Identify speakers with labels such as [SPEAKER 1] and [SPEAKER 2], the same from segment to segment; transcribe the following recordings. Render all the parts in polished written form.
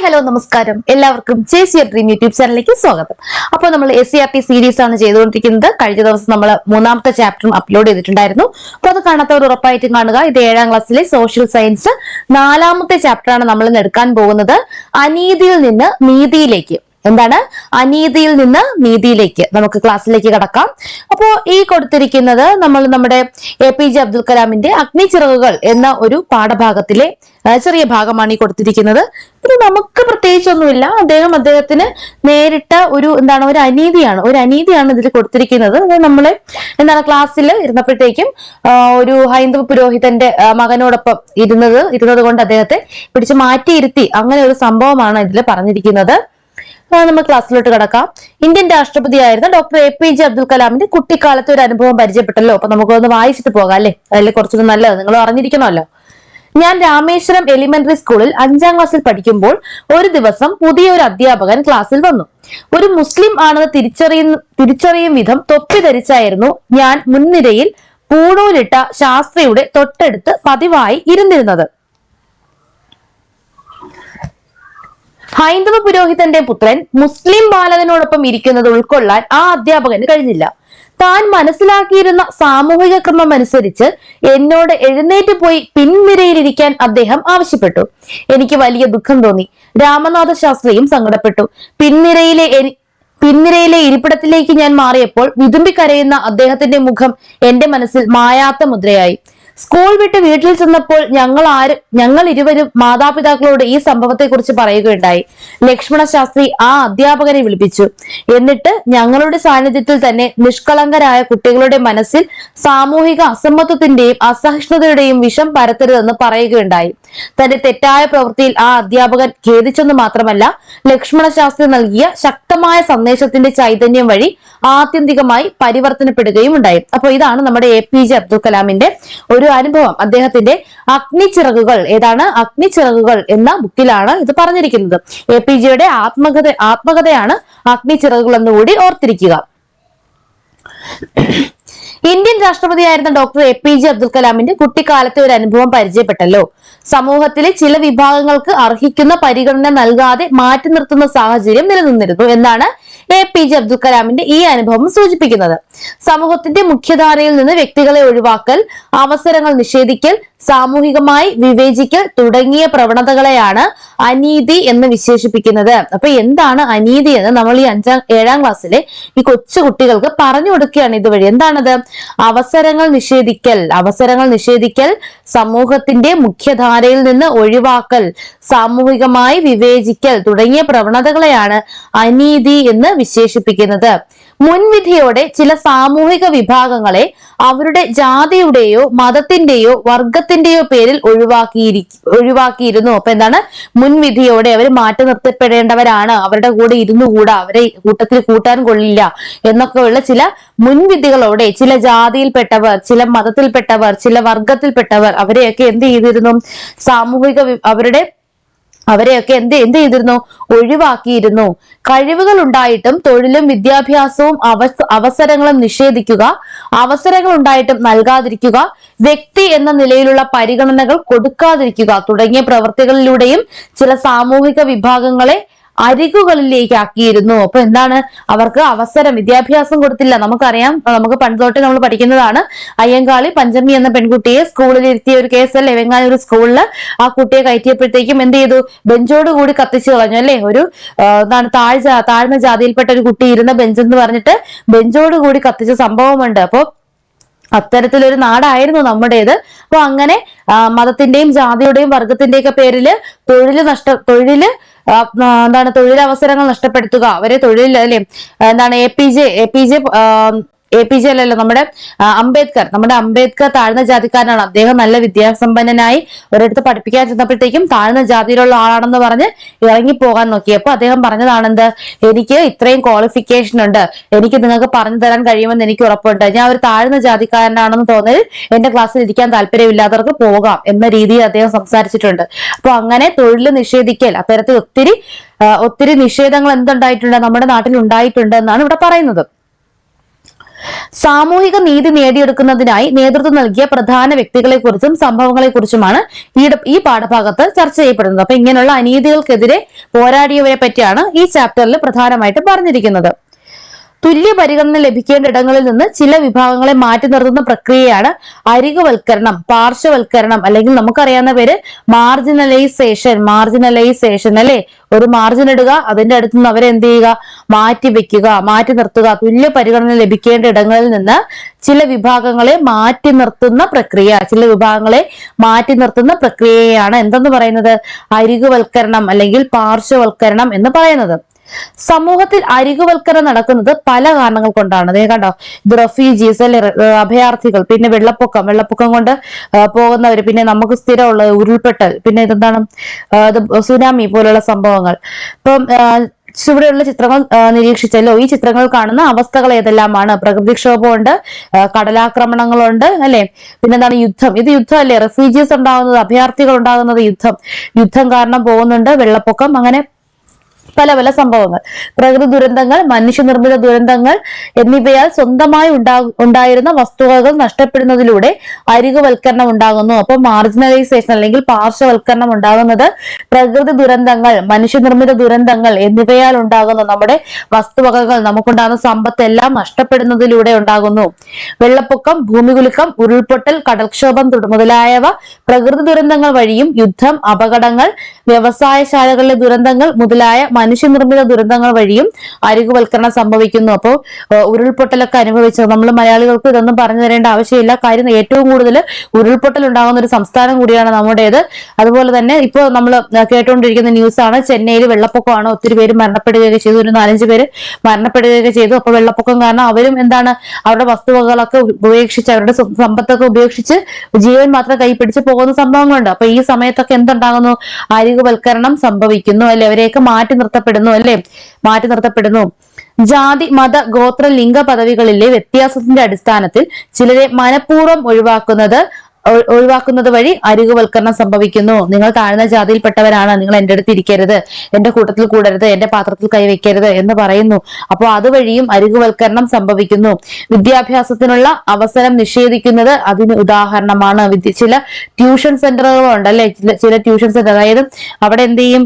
[SPEAKER 1] Hello നമസ്കാരം. എല്ലാവർക്കും JCR dream YouTube ചാനലിലേക്ക് സ്വാഗതം. അപ്പോൾ നമ്മൾ SCRT സീരീസ് ആണ് ചെയ്തുകൊണ്ടിരിക്കുന്നത്. കഴിഞ്ഞ ദിവസം നമ്മൾ മൂന്നാമത്തെ ചാപ്റ്ററും അപ്ലോഡ് ചെയ്തിട്ടുണ്ടായിരുന്നു. അപ്പോൾ അത് കാണാത്തവർ ഉറപ്പായിട്ടും കാണുക. ഇത് 7ാം ക്ലാസ്സിലെ സോഷ്യൽ സയൻസ് 4ാമത്തെ ചാപ്റ്ററാണ് നമ്മൾ ഇന്ന് എടുക്കാൻ പോകുന്നത്. അനീതിയിൽ നിന്ന് നീതിയിലേക്ക്. എന്താണ്? അനീതിയിൽ നിന്ന് നീതിയിലേക്ക്. നമുക്ക് ക്ലാസ്സിലേക്ക് കടക്കാം. അപ്പോ ഈ കൊടുത്തിരിക്കുന്നത് നമ്മുടെ APJ അബ്ദുൽ കലാമിന്റെ അഗ്നിച്ചിറകുകൾ എന്ന ഒരു പാഠഭാഗത്തിലെ ചെറിയ ഭാഗമാണ് ഈ കൊടുത്തിരിക്കുന്നത്. ഇത് നമുക്ക് പ്രത്യേകിച്ചൊന്നുമില്ല. അദ്ദേഹത്തിന് നേരിട്ട ഒരു അനീതിയാണ് ഇതിൽ കൊടുത്തിരിക്കുന്നത്. നമ്മള് ക്ലാസ്സിൽ ഇരുന്നപ്പോഴത്തേക്കും ഒരു ഹൈന്ദവ പുരോഹിതന്റെ മകനോടൊപ്പം ഇരുന്നത് കൊണ്ട് അദ്ദേഹത്തെ പിടിച്ച് മാറ്റിയിരുത്തി. അങ്ങനെ ഒരു സംഭവമാണ് ഇതിൽ പറഞ്ഞിരിക്കുന്നത്. നമ്മൾ ക്ലാസ്സിലോട്ട് കടക്കാം. ഇന്ത്യൻ രാഷ്ട്രപതിയായിരുന്ന ഡോക്ടർ APJ അബ്ദുൽ കലാമിന്റെ കുട്ടിക്കാലത്തെ ഒരു അനുഭവം പരിചയപ്പെട്ടല്ലോ. അപ്പൊ നമുക്കൊന്ന് വായിച്ചിട്ട് പോകാം അല്ലെ? അതിൽ കുറച്ചൊന്നും നല്ലത് നിങ്ങൾ അറിഞ്ഞിരിക്കണമല്ലോ. ഞാൻ രാമേശ്വരം എലിമെന്ററി സ്കൂളിൽ 5ാം ക്ലാസ്സിൽ പഠിക്കുമ്പോൾ ഒരു ദിവസം പുതിയൊരു അധ്യാപകൻ ക്ലാസ്സിൽ വന്നു. ഒരു മുസ്ലിം ആണെന്ന് തിരിച്ചറിയും വിധം തൊപ്പി ധരിച്ചായിരുന്നു ഞാൻ മുൻനിരയിൽ പൂണൂലിട്ട ശാസ്ത്രിയുടെ തൊട്ടടുത്ത് പതിവായി ഇരുന്നിരുന്നത്. ഹൈന്ദവ പുരോഹിതന്റെ പുത്രൻ മുസ്ലിം ബാലകനോടൊപ്പം ഇരിക്കുന്നത് ഉൾക്കൊള്ളാൻ ആ അധ്യാപകന് കഴിഞ്ഞില്ല. താൻ മനസ്സിലാക്കിയിരുന്ന സാമൂഹിക ക്രമം അനുസരിച്ച് എന്നോട് എഴുന്നേറ്റ് പോയി പിൻനിരയിലിരിക്കാൻ അദ്ദേഹം ആവശ്യപ്പെട്ടു. എനിക്ക് വലിയ ദുഃഖം തോന്നി. രാമനാഥ ശാസ്ത്രിയും സങ്കടപ്പെട്ടു. പിൻനിരയിലെ ഇരിപ്പിടത്തിലേക്ക് ഞാൻ മാറിയപ്പോൾ വിതുമ്പിക്കരയുന്ന അദ്ദേഹത്തിന്റെ മുഖം എന്റെ മനസ്സിൽ മായാത്ത മുദ്രയായി. സ്കൂൾ വിട്ട് വീട്ടിൽ ചെന്നപ്പോൾ ഞങ്ങൾ ഇരുവരും മാതാപിതാക്കളോട് ഈ സംഭവത്തെ കുറിച്ച് പറയുകയുണ്ടായി. ലക്ഷ്മണ ശാസ്ത്രി ആ അധ്യാപകനെ വിളിപ്പിച്ചു. എന്നിട്ട് ഞങ്ങളുടെ സാന്നിധ്യത്തിൽ തന്നെ നിഷ്കളങ്കരായ കുട്ടികളുടെ മനസ്സിൽ സാമൂഹിക അസമത്വത്തിന്റെയും അസഹിഷ്ണുതയുടെയും വിഷം പരത്തരുതെന്ന് പറയുകയുണ്ടായി. തന്റെ തെറ്റായ പ്രവൃത്തിയിൽ ആ അധ്യാപകൻ ഖേദിച്ചെന്ന് മാത്രമല്ല, ലക്ഷ്മണ ശാസ്ത്രി നൽകിയ ശക്തമായ സന്ദേശത്തിന്റെ ചൈതന്യം വഴി ആത്യന്തികമായി പരിവർത്തനപ്പെടുകയും ഉണ്ടായി. അപ്പൊ ഇതാണ് നമ്മുടെ APJ അബ്ദുൽ കലാമിന്റെ ഒരു അനുഭവം. അദ്ദേഹത്തിന്റെ അഗ്നിച്ചിറകുകൾ അഗ്നിച്ചിറകുകൾ എന്ന ബുക്കിലാണ് ഇത് പറഞ്ഞിരിക്കുന്നത്. APJയുടെ ആത്മകഥയാണ് അഗ്നിച്ചിറകുകൾ എന്നുകൂടി ഓർത്തിരിക്കുക. ഇന്ത്യൻ രാഷ്ട്രപതിയായിരുന്ന ഡോക്ടർ APJ അബ്ദുൽ കലാമിന്റെ കുട്ടിക്കാലത്തെ ഒരു അനുഭവം പരിചയപ്പെട്ടല്ലോ. സമൂഹത്തിലെ ചില വിഭാഗങ്ങൾക്ക് അർഹിക്കുന്ന പരിഗണന നൽകാതെ മാറ്റി നിർത്തുന്ന സാഹചര്യം നിലനിന്നിരുന്നു എന്നാണ് APJ അബ്ദുൽ കലാമിന്റെ ഈ അനുഭവം സൂചിപ്പിക്കുന്നത്. സമൂഹത്തിന്റെ മുഖ്യധാരയിൽ നിന്ന് വ്യക്തികളെ ഒഴിവാക്കൽ, അവസരങ്ങൾ നിഷേധിക്കൽ, സാമൂഹികമായി വിവേചിക്കൽ തുടങ്ങിയ പ്രവണതകളെയാണ് അനീതി എന്ന് വിശേഷിപ്പിക്കുന്നത്. അപ്പൊ എന്താണ് അനീതി എന്ന് നമ്മൾ ഈ 7ാം ക്ലാസ്സിലെ ഈ കൊച്ചു കുട്ടികൾക്ക് പറഞ്ഞു കൊടുക്കുകയാണ് ഇതുവഴി. എന്താണത്? അവസരങ്ങൾ നിഷേധിക്കൽ, സമൂഹത്തിന്റെ മുഖ്യധാരയിൽ നിന്ന് ഒഴിവാക്കൽ, സാമൂഹികമായി വിവേചിക്കൽ തുടങ്ങിയ പ്രവണതകളെയാണ് അനീതി എന്ന് വിശേഷിപ്പിക്കുന്നത്. മുൻവിധിയോടെ ചില സാമൂഹിക വിഭാഗങ്ങളെ അവരുടെ ജാതിയുടെയോ മതത്തിന്റെയോ വർഗത്തിന്റെയോ പേരിൽ ഒഴിവാക്കിയിരുന്നു. അപ്പൊ എന്താണ്? മുൻവിധിയോടെ അവർ മാറ്റി നിർത്തപ്പെടേണ്ടവരാണ്, അവരുടെ കൂടെ ഇരുന്നുകൂടാ, അവരെ കൂട്ടത്തിൽ കൂട്ടാൻ കൊള്ളില്ല എന്നൊക്കെയുള്ള ചില മുൻവിധികളോടെ ചില ജാതിയിൽപ്പെട്ടവർ, ചില മതത്തിൽപ്പെട്ടവർ, ചില വർഗത്തിൽപ്പെട്ടവർ അവരെയൊക്കെ എന്ത് ചെയ്തിരുന്നു? അവരെയൊക്കെ എന്ത് ചെയ്തിരുന്നു? ഒഴിവാക്കിയിരുന്നു. കഴിവുകൾ ഉണ്ടായിട്ടും തൊഴിലും വിദ്യാഭ്യാസവും അവസരങ്ങളും നിഷേധിക്കുക, അവസരങ്ങൾ ഉണ്ടായിട്ടും നൽകാതിരിക്കുക, വ്യക്തി എന്ന നിലയിലുള്ള പരിഗണനകൾ കൊടുക്കാതിരിക്കുക തുടങ്ങിയ പ്രവൃത്തികളിലൂടെയും ചില സാമൂഹിക വിഭാഗങ്ങളെ അരികുകളിലേക്ക് ആക്കിയിരുന്നു. അപ്പൊ എന്താണ്? അവർക്ക് വിദ്യാഭ്യാസം കൊടുത്തില്ല. നമുക്കറിയാം, നമുക്ക് പണ്ട് തൊട്ടേ നമ്മൾ പഠിക്കുന്നതാണ്. അയ്യങ്കാളി പഞ്ചമി എന്ന പെൺകുട്ടിയെ സ്കൂളിൽ ഇരുത്തിയ ഒരു കേസല്ലേ? വെങ്ങാനൂർ സ്കൂളില് ആ കുട്ടിയെ കയറ്റിയപ്പോഴത്തേക്കും എന്ത് ചെയ്തു? ബെഞ്ചോട് കൂടി കത്തിച്ചു കളഞ്ഞു അല്ലെ? ഒരു താഴ്ന്ന ജാതിയിൽപ്പെട്ട ഒരു കുട്ടി ഇരുന്ന ബെഞ്ചെന്ന് പറഞ്ഞിട്ട് ബെഞ്ചോട് കൂടി കത്തിച്ച സംഭവമുണ്ട്. അപ്പൊ അത്തരത്തിലൊരു നാടായിരുന്നു നമ്മുടേത്. അപ്പൊ അങ്ങനെ മതത്തിന്റെയും ജാതിയുടെയും വർഗത്തിന്റെയും ഒക്കെ പേരില് തൊഴിലവസരങ്ങൾ നഷ്ടപ്പെടുത്തുക, അവരെ തൊഴിൽ അല്ലെ APJ അല്ലല്ലോ, നമ്മുടെ അംബേദ്കർ താഴ്ന്ന ജാതിക്കാരനാണ്. അദ്ദേഹം നല്ല വിദ്യാസമ്പന്നനായി ഒരിടത്ത് പഠിപ്പിക്കാൻ ചെന്നപ്പോഴത്തേക്കും താഴ്ന്ന ജാതിയിലുള്ള ആളാണെന്ന് പറഞ്ഞ് ഇറങ്ങിപ്പോകാൻ നോക്കിയപ്പോ അദ്ദേഹം പറഞ്ഞതാണെന്ത്? എനിക്ക് ഇത്രയും ക്വാളിഫിക്കേഷൻ ഉണ്ട്, എനിക്ക് നിങ്ങൾക്ക് പറഞ്ഞു തരാൻ കഴിയുമെന്ന് എനിക്ക് ഉറപ്പുണ്ട്, ഞാൻ ഒരു താഴ്ന്ന ജാതിക്കാരനാണെന്ന് തോന്നൽ എന്റെ ക്ലാസ്സിൽ ഇരിക്കാൻ താല്പര്യമില്ലാത്തവർക്ക് പോകാം എന്ന രീതിയിൽ അദ്ദേഹം സംസാരിച്ചിട്ടുണ്ട്. അപ്പൊ അങ്ങനെ തൊഴിൽ നിഷേധിക്കൽ, അത്തരത്തിൽ ഒത്തിരി നിഷേധങ്ങൾ എന്തുണ്ടായിട്ടുണ്ട്? നമ്മുടെ നാട്ടിൽ ഉണ്ടായിട്ടുണ്ട് എന്നാണ് ഇവിടെ പറയുന്നത്. സാമൂഹിക നീതി നേടിയെടുക്കുന്നതിനായി നേതൃത്വം നൽകിയ പ്രധാന വ്യക്തികളെക്കുറിച്ചും സംഭവങ്ങളെക്കുറിച്ചുമാണ് ഈ പാഠഭാഗത്ത് ചർച്ച ചെയ്യപ്പെടുന്നത്. അപ്പൊ ഇങ്ങനെയുള്ള അനീതികൾക്കെതിരെ പോരാടിയവരെ പറ്റിയാണ് ഈ ചാപ്റ്ററിൽ പ്രധാനമായിട്ട് പറഞ്ഞിരിക്കുന്നത്. തുല്യ പരിഗണന ലഭിക്കേണ്ട ഇടങ്ങളിൽ നിന്ന് ചില വിഭാഗങ്ങളെ മാറ്റി നിർത്തുന്ന പ്രക്രിയയാണ് അരികുവൽക്കരണം, പാർശ്വവൽക്കരണം, അല്ലെങ്കിൽ നമുക്കറിയാവുന്ന പേര് മാർജിനലൈസേഷൻ അല്ലെ. ഒരു മാർജിൻ ഇടുക, അതിന്റെ അടുത്ത് നിന്ന് അവരെ എന്ത് ചെയ്യുക, മാറ്റി വെക്കുക, മാറ്റി നിർത്തുക. തുല്യ പരിഗണന ലഭിക്കേണ്ട ഇടങ്ങളിൽ നിന്ന് ചില വിഭാഗങ്ങളെ മാറ്റി നിർത്തുന്ന പ്രക്രിയയാണ് എന്തെന്ന് പറയുന്നത്, അരികുവൽക്കരണം അല്ലെങ്കിൽ പാർശ്വവൽക്കരണം എന്ന് പറയുന്നത്. സമൂഹത്തിൽ അരികുവൽക്കരണം നടക്കുന്നത് പല കാരണങ്ങൾ കൊണ്ടാണ്. അതേ കണ്ടോ, ഇത് റെഫ്യൂജീസ് അല്ലെ, അഭയാർത്ഥികൾ, പിന്നെ വെള്ളപ്പൊക്കം കൊണ്ട് പോകുന്നവര്, പിന്നെ നമുക്ക് സ്ഥിരമുള്ള ഉരുൾപൊട്ടൽ, പിന്നെ ഇതെന്താണ് സുനാമി പോലുള്ള സംഭവങ്ങൾ. ഇപ്പം ചുവടെയുള്ള ചിത്രങ്ങൾ നിരീക്ഷിച്ചല്ലോ. ഈ ചിത്രങ്ങൾ കാണുന്ന അവസ്ഥകൾ ഏതെല്ലാമാണ്? പ്രകൃതിക്ഷോഭമുണ്ട്, കടലാക്രമണങ്ങളുണ്ട് അല്ലെ, പിന്നെന്താണ് യുദ്ധം. ഇത് യുദ്ധം അല്ലേ, റെഫ്യൂജീസ് ഉണ്ടാകുന്നത്, അഭയാർത്ഥികൾ ഉണ്ടാകുന്നത് യുദ്ധം കാരണം പോകുന്നുണ്ട്, വെള്ളപ്പൊക്കം, അങ്ങനെ പല പല സംഭവങ്ങൾ. പ്രകൃതി ദുരന്തങ്ങൾ, മനുഷ്യനിർമ്മിത ദുരന്തങ്ങൾ എന്നിവയാൽ സ്വന്തമായി ഉണ്ടായിരുന്ന വസ്തുവകകൾ നഷ്ടപ്പെടുന്നതിലൂടെ അരികുവൽക്കരണം ഉണ്ടാകുന്നു. അപ്പോൾ മാർജിനലൈസേഷൻ അല്ലെങ്കിൽ പാർശ്വവൽക്കരണം ഉണ്ടാകുന്നത് പ്രകൃതി ദുരന്തങ്ങൾ, മനുഷ്യനിർമ്മിത ദുരന്തങ്ങൾ എന്നിവയാൽ ഉണ്ടാകുന്ന നമ്മുടെ വസ്തുവകകൾ, നമുക്കുണ്ടാകുന്ന സമ്പത്ത് എല്ലാം നഷ്ടപ്പെടുന്നതിലൂടെ ഉണ്ടാകുന്നു. വെള്ളപ്പൊക്കം, ഭൂമികുലുക്കം, ഉരുൾപൊട്ടൽ, കടൽക്ഷോഭം മുതലായവ പ്രകൃതി ദുരന്തങ്ങൾ വഴിയും, യുദ്ധം, അപകടങ്ങൾ, വ്യവസായശാലകളിലെ ദുരന്തങ്ങൾ മുതലായ മനുഷ്യനിർമ്മിത ദുരന്തങ്ങൾ വഴിയും അരികുവൽക്കരണം സംഭവിക്കുന്നു. അപ്പോൾ ഉരുൾപൊട്ടലൊക്കെ അനുഭവിച്ചത് നമ്മൾ മലയാളികൾക്ക് ഇതൊന്നും പറഞ്ഞു തരേണ്ട ആവശ്യമില്ല. കാര്യം ഏറ്റവും കൂടുതൽ ഉരുൾപൊട്ടൽ ഉണ്ടാകുന്ന ഒരു സംസ്ഥാനം കൂടിയാണ് നമ്മുടേത്. അതുപോലെ തന്നെ ഇപ്പോൾ നമ്മൾ കേട്ടുകൊണ്ടിരിക്കുന്ന ന്യൂസാണ്, ചെന്നൈയിൽ വെള്ളപ്പൊക്കമാണ്, ഒത്തിരി പേര് മരണപ്പെടുകയൊക്കെ ചെയ്തു, ഒരു 4-5 പേര് മരണപ്പെടുകയൊക്കെ ചെയ്തു. അപ്പൊ വെള്ളപ്പൊക്കം കാരണം അവരും അവരുടെ വസ്തുവകകളൊക്കെ ഉപേക്ഷിച്ച്, അവരുടെ സമ്പത്തൊക്കെ ഉപേക്ഷിച്ച് ജീവൻ മാത്രം കൈപിടിച്ച് പോകുന്ന സംഭവങ്ങളുണ്ട്. അപ്പൊ ഈ സമയത്തൊക്കെ എന്തുണ്ടാകുന്നു, അരികുവൽക്കരണം സംഭവിക്കുന്നു അല്ലെ, അവരെയൊക്കെ മാറ്റി നിർത്തപ്പെടുന്നു. ജാതി, മത, ഗോത്ര, ലിംഗ പദവികളിലെ വ്യത്യാസത്തിന്റെ അടിസ്ഥാനത്തിൽ ചിലരെ മനഃപൂർവ്വം ഒഴിവാക്കുന്നത് വഴി അരികുവൽക്കരണം സംഭവിക്കുന്നു. നിങ്ങൾ താഴ്ന്ന ജാതിയിൽപ്പെട്ടവരാണ്, നിങ്ങൾ എന്റെ അടുത്ത് ഇരിക്കരുത്, എന്റെ കൂട്ടത്തിൽ കൂടരുത്, എന്റെ പാത്രത്തിൽ കൈവയ്ക്കരുത് എന്ന് പറയുന്നു. അപ്പോൾ അതുവഴിയും അരികുവൽക്കരണം സംഭവിക്കുന്നു. വിദ്യാഭ്യാസത്തിനുള്ള അവസരം നിഷേധിക്കുന്നത് അതിന് ഉദാഹരണമാണ്. ചില ട്യൂഷൻ സെന്ററുകളുണ്ട് അല്ലെ, ചില ട്യൂഷൻ സെന്റർ, അതായത് അവിടെ എന്ത് ചെയ്യും,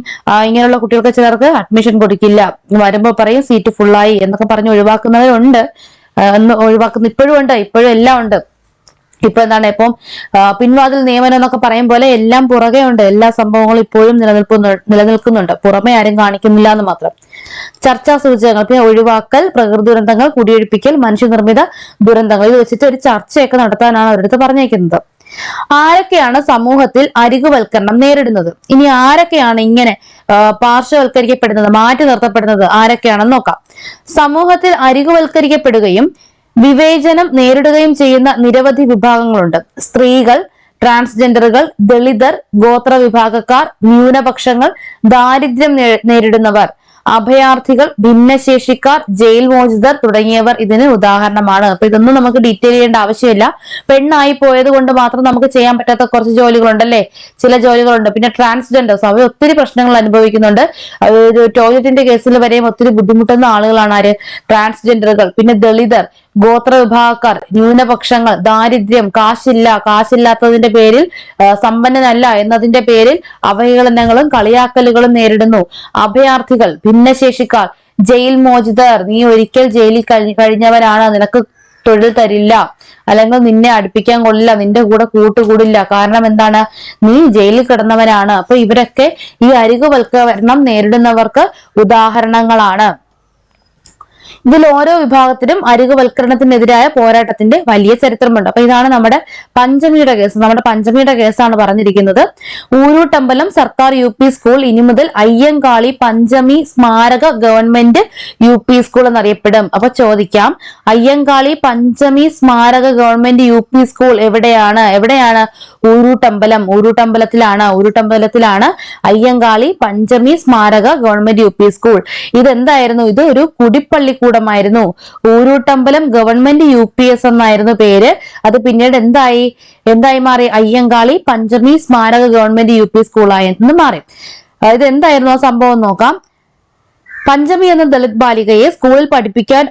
[SPEAKER 1] ഇങ്ങനെയുള്ള കുട്ടികൾക്ക് ചിലർക്ക് അഡ്മിഷൻ കൊടുക്കില്ല, വരുമ്പോ പറയും സീറ്റ് ഫുള്ളായി എന്നൊക്കെ പറഞ്ഞ് ഒഴിവാക്കുന്നവരുണ്ട്. ഇപ്പോഴും ഉണ്ട്, ഇപ്പോഴും എല്ലാം ഉണ്ട്. ഇപ്പൊ ഇപ്പം പിൻവാതിൽ നിയമനം എന്നൊക്കെ പറയും പോലെ എല്ലാം പുറകെ ഉണ്ട്. എല്ലാ സംഭവങ്ങളും ഇപ്പോഴും നിലനിൽക്കുന്നുണ്ട്, പുറമെ ആരും കാണിക്കുന്നില്ല എന്ന് മാത്രം. ചർച്ചാ സൂചകങ്ങൾ, പിന്നെ ഒഴിവാക്കൽ, പ്രകൃതി ദുരന്തങ്ങൾ, കുടിയൊഴിപ്പിക്കൽ, മനുഷ്യനിർമ്മിത ദുരന്തങ്ങൾ, ഇത് വെച്ചിട്ട് ഒരു ചർച്ചയൊക്കെ നടത്താനാണ് അവരടുത്ത് പറഞ്ഞേക്കുന്നത്. ആരൊക്കെയാണ് സമൂഹത്തിൽ അരികുവൽക്കരണം നേരിടുന്നത്? ഇനി ആരൊക്കെയാണ് ഇങ്ങനെ പാർശ്വവൽക്കരിക്കപ്പെടുന്നത്, മാറ്റി നിർത്തപ്പെടുന്നത്, ആരൊക്കെയാണെന്ന് നോക്കാം. സമൂഹത്തിൽ അരികുവൽക്കരിക്കപ്പെടുകയും വിവേചനം നേരിടുകയും ചെയ്യുന്ന നിരവധി വിഭാഗങ്ങളുണ്ട്. സ്ത്രീകൾ, ട്രാൻസ്ജെൻഡറുകൾ, ദളിതർ, ഗോത്ര വിഭാഗക്കാർ, ന്യൂനപക്ഷങ്ങൾ, ദാരിദ്ര്യം നേരിടുന്നവർ, അഭയാർത്ഥികൾ, ഭിന്നശേഷിക്കാർ, ജയിൽ മോചിതർ തുടങ്ങിയവർ ഇതിന് ഉദാഹരണമാണ്. അപ്പൊ ഇതൊന്നും നമുക്ക് ഡീറ്റെയിൽ ചെയ്യേണ്ട ആവശ്യമില്ല. പെണ്ണായി പോയത് കൊണ്ട് മാത്രം നമുക്ക് ചെയ്യാൻ പറ്റാത്ത കുറച്ച് ജോലികളുണ്ടല്ലേ, ചില ജോലികളുണ്ട്. പിന്നെ ട്രാൻസ്ജെൻഡേഴ്സ്, അവർ ഒത്തിരി പ്രശ്നങ്ങൾ അനുഭവിക്കുന്നുണ്ട്. ടോയ്ലറ്റിന്റെ കേസിൽ വരെയും ഒത്തിരി ബുദ്ധിമുട്ടുന്ന ആളുകളാണ് ആര്, ട്രാൻസ്ജെൻഡറുകൾ. പിന്നെ ദളിതർ, ഗോത്ര വിഭാഗക്കാർ, ന്യൂനപക്ഷങ്ങൾ, ദാരിദ്ര്യം, കാശില്ലാത്തതിന്റെ പേരിൽ, സമ്പന്നനല്ല എന്നതിന്റെ പേരിൽ അവഹേളനങ്ങളും കളിയാക്കലുകളും നേരിടുന്നു. അഭയാർത്ഥികൾ, ഭിന്നശേഷിക്കാർ, ജയിൽ മോചിതർ, നീ ഒരിക്കൽ ജയിലിൽ കഴിഞ്ഞവരാണ്, നിനക്ക് തൊഴിൽ തരില്ല, അല്ലെങ്കിൽ നിന്നെ അടുപ്പിക്കാൻ കൊള്ളില്ല, നിന്റെ കൂടെ കൂട്ടുകൂടില്ല, കാരണം എന്താണ്, നീ ജയിലിൽ കിടന്നവനാണ്. അപ്പൊ ഇവരൊക്കെ ഈ അരികുവൽക്കരണം നേരിടുന്നവർക്ക് ഉദാഹരണങ്ങളാണ്. ഇതിൽ ഓരോ വിഭാഗത്തിലും അരികുവൽക്കരണത്തിനെതിരായ പോരാട്ടത്തിന്റെ വലിയ ചരിത്രമുണ്ട്. അപ്പൊ ഇതാണ് നമ്മുടെ പഞ്ചമിയുടെ കേസാണ് പറഞ്ഞിരിക്കുന്നത്. ഊരൂട്ടമ്പലം സർക്കാർ UP സ്കൂൾ ഇനി മുതൽ അയ്യങ്കാളി പഞ്ചമി സ്മാരക ഗവൺമെന്റ് UP സ്കൂൾ എന്നറിയപ്പെടും. അപ്പൊ ചോദിക്കാം, അയ്യങ്കാളി പഞ്ചമി സ്മാരക ഗവൺമെന്റ് UP സ്കൂൾ എവിടെയാണ്? ഊരൂട്ടമ്പലത്തിലാണ് അയ്യങ്കാളി പഞ്ചമി സ്മാരക ഗവൺമെന്റ് UP സ്കൂൾ. ഇതെന്തായിരുന്നു? ഇത് ഒരു കുടിപ്പള്ളിക്കൂടമായിരുന്നു. ഊരൂട്ടമ്പലം ഗവൺമെന്റ് UPS എന്നായിരുന്നു പേര്. അത് പിന്നീട് എന്തായി മാറി? അയ്യങ്കാളി പഞ്ചമി സ്മാരക ഗവൺമെന്റ് UP സ്കൂളായി എന്ന് മാറി. ഇത് എന്തായിരുന്നു ആ സംഭവം നോക്കാം. പഞ്ചമി എന്ന ദളിത് ബാലികയെ സ്കൂളിൽ പഠിപ്പിക്കാൻ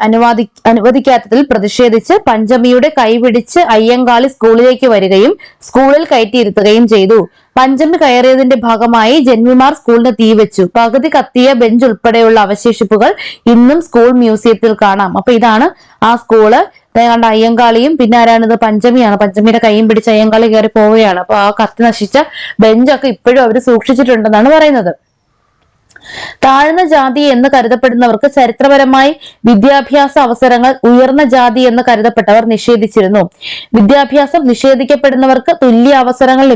[SPEAKER 1] അനുവദിക്കാത്തതിൽ പ്രതിഷേധിച്ച് പഞ്ചമിയുടെ കൈപിടിച്ച് അയ്യങ്കാളി സ്കൂളിലേക്ക് വരികയും സ്കൂളിൽ കയറ്റിയിരുത്തുകയും ചെയ്തു. പഞ്ചമി കയറിയതിന്റെ ഭാഗമായി ജന്മിമാർ സ്കൂളിന് തീവെച്ചു. പകുതി കത്തിയ ബെഞ്ച് ഉൾപ്പെടെയുള്ള അവശേഷിപ്പുകൾ ഇന്നും സ്കൂൾ മ്യൂസിയത്തിൽ കാണാം. അപ്പൊ ഇതാണ് ആ സ്കൂള്. കണ്ട അയ്യങ്കാളിയും പിന്നെ ആരാണിത്? പഞ്ചമിയാണ്. പഞ്ചമിയുടെ കൈയും പിടിച്ച് അയ്യങ്കാളി കയറി പോവുകയാണ്. അപ്പൊ ആ കത്തി നശിച്ച ബെഞ്ചൊക്കെ ഇപ്പോഴും അവർ സൂക്ഷിച്ചിട്ടുണ്ടെന്നാണ് പറയുന്നത്. താഴ്ന്ന ജാതി എന്ന് കരുതപ്പെടുന്നവർക്ക് ചരിത്രപരമായി വിദ്യാഭ്യാസ അവസരങ്ങൾ ഉയർന്ന ജാതി എന്ന് കരുതപ്പെട്ടവർ നിഷേധിച്ചിരുന്നു. വിദ്യാഭ്യാസം നിഷേധിക്കപ്പെടുന്നവർക്ക് തുല്യ അവസരങ്ങൾ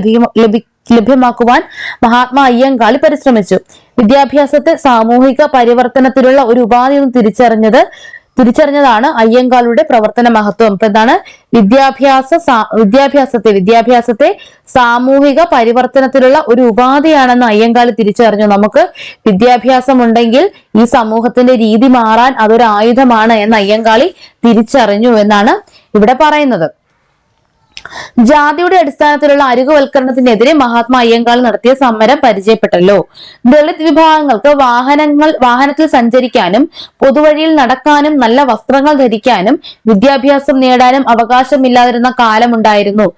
[SPEAKER 1] ലഭ്യമാക്കുവാൻ മഹാത്മാ അയ്യങ്കാളി പരിശ്രമിച്ചു. വിദ്യാഭ്യാസത്തെ സാമൂഹിക പരിവർത്തനത്തിലുള്ള ഒരു ഉപാധി എന്ന് തിരിച്ചറിഞ്ഞതാണ് അയ്യങ്കാളിയുടെ പ്രവർത്തന മഹത്വം. ഇപ്പൊ എന്താണ്? വിദ്യാഭ്യാസത്തെ സാമൂഹിക പരിവർത്തനത്തിലുള്ള ഒരു ഉപാധിയാണെന്ന് അയ്യങ്കാളി തിരിച്ചറിഞ്ഞു. നമുക്ക് വിദ്യാഭ്യാസം ഉണ്ടെങ്കിൽ ഈ സമൂഹത്തിന്റെ രീതി മാറാൻ അതൊരു ആയുധമാണ് എന്ന് അയ്യങ്കാളി തിരിച്ചറിഞ്ഞു എന്നാണ് ഇവിടെ പറയുന്നത്. ജാതിയുടെ അടിസ്ഥാനത്തിലുള്ള അരികുവൽക്കരണത്തിനെതിരെ മഹാത്മാ അയ്യങ്കാളി നടത്തിയ സമരം പരിചയപ്പെട്ടല്ലോ. ദളിത് വിഭാഗങ്ങൾക്ക് വാഹനത്തിൽ സഞ്ചരിക്കാനും പൊതുവഴിയിൽ നടക്കാനും നല്ല വസ്ത്രങ്ങൾ ധരിക്കാനും വിദ്യാഭ്യാസം നേടാനും അവകാശമില്ലാതിരുന്ന കാലമുണ്ടായിരുന്നു.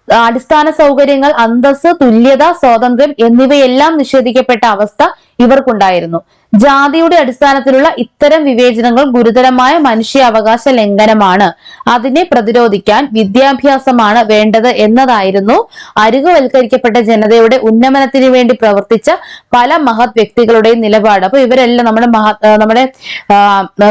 [SPEAKER 1] അടിസ്ഥാന സൗകര്യങ്ങൾ, അന്തസ്സ്, തുല്യത, സ്വാതന്ത്ര്യം എന്നിവയെല്ലാം നിഷേധിക്കപ്പെട്ട അവസ്ഥ ഇവർക്കുണ്ടായിരുന്നു. ജാതിയുടെ അടിസ്ഥാനത്തിലുള്ള ഇത്തരം വിവേചനങ്ങൾ ഗുരുതരമായ മനുഷ്യാവകാശ ലംഘനമാണ്. അതിനെ പ്രതിരോധിക്കാൻ വിദ്യാഭ്യാസമാണ് വേണ്ടത് എന്നതായിരുന്നു അരികുവൽക്കരിക്കപ്പെട്ട ജനതയുടെ ഉന്നമനത്തിന് വേണ്ടി പ്രവർത്തിച്ച പല മഹത് വ്യക്തികളുടെയും നിലപാട്. അപ്പൊ ഇവരെല്ലാം നമ്മുടെ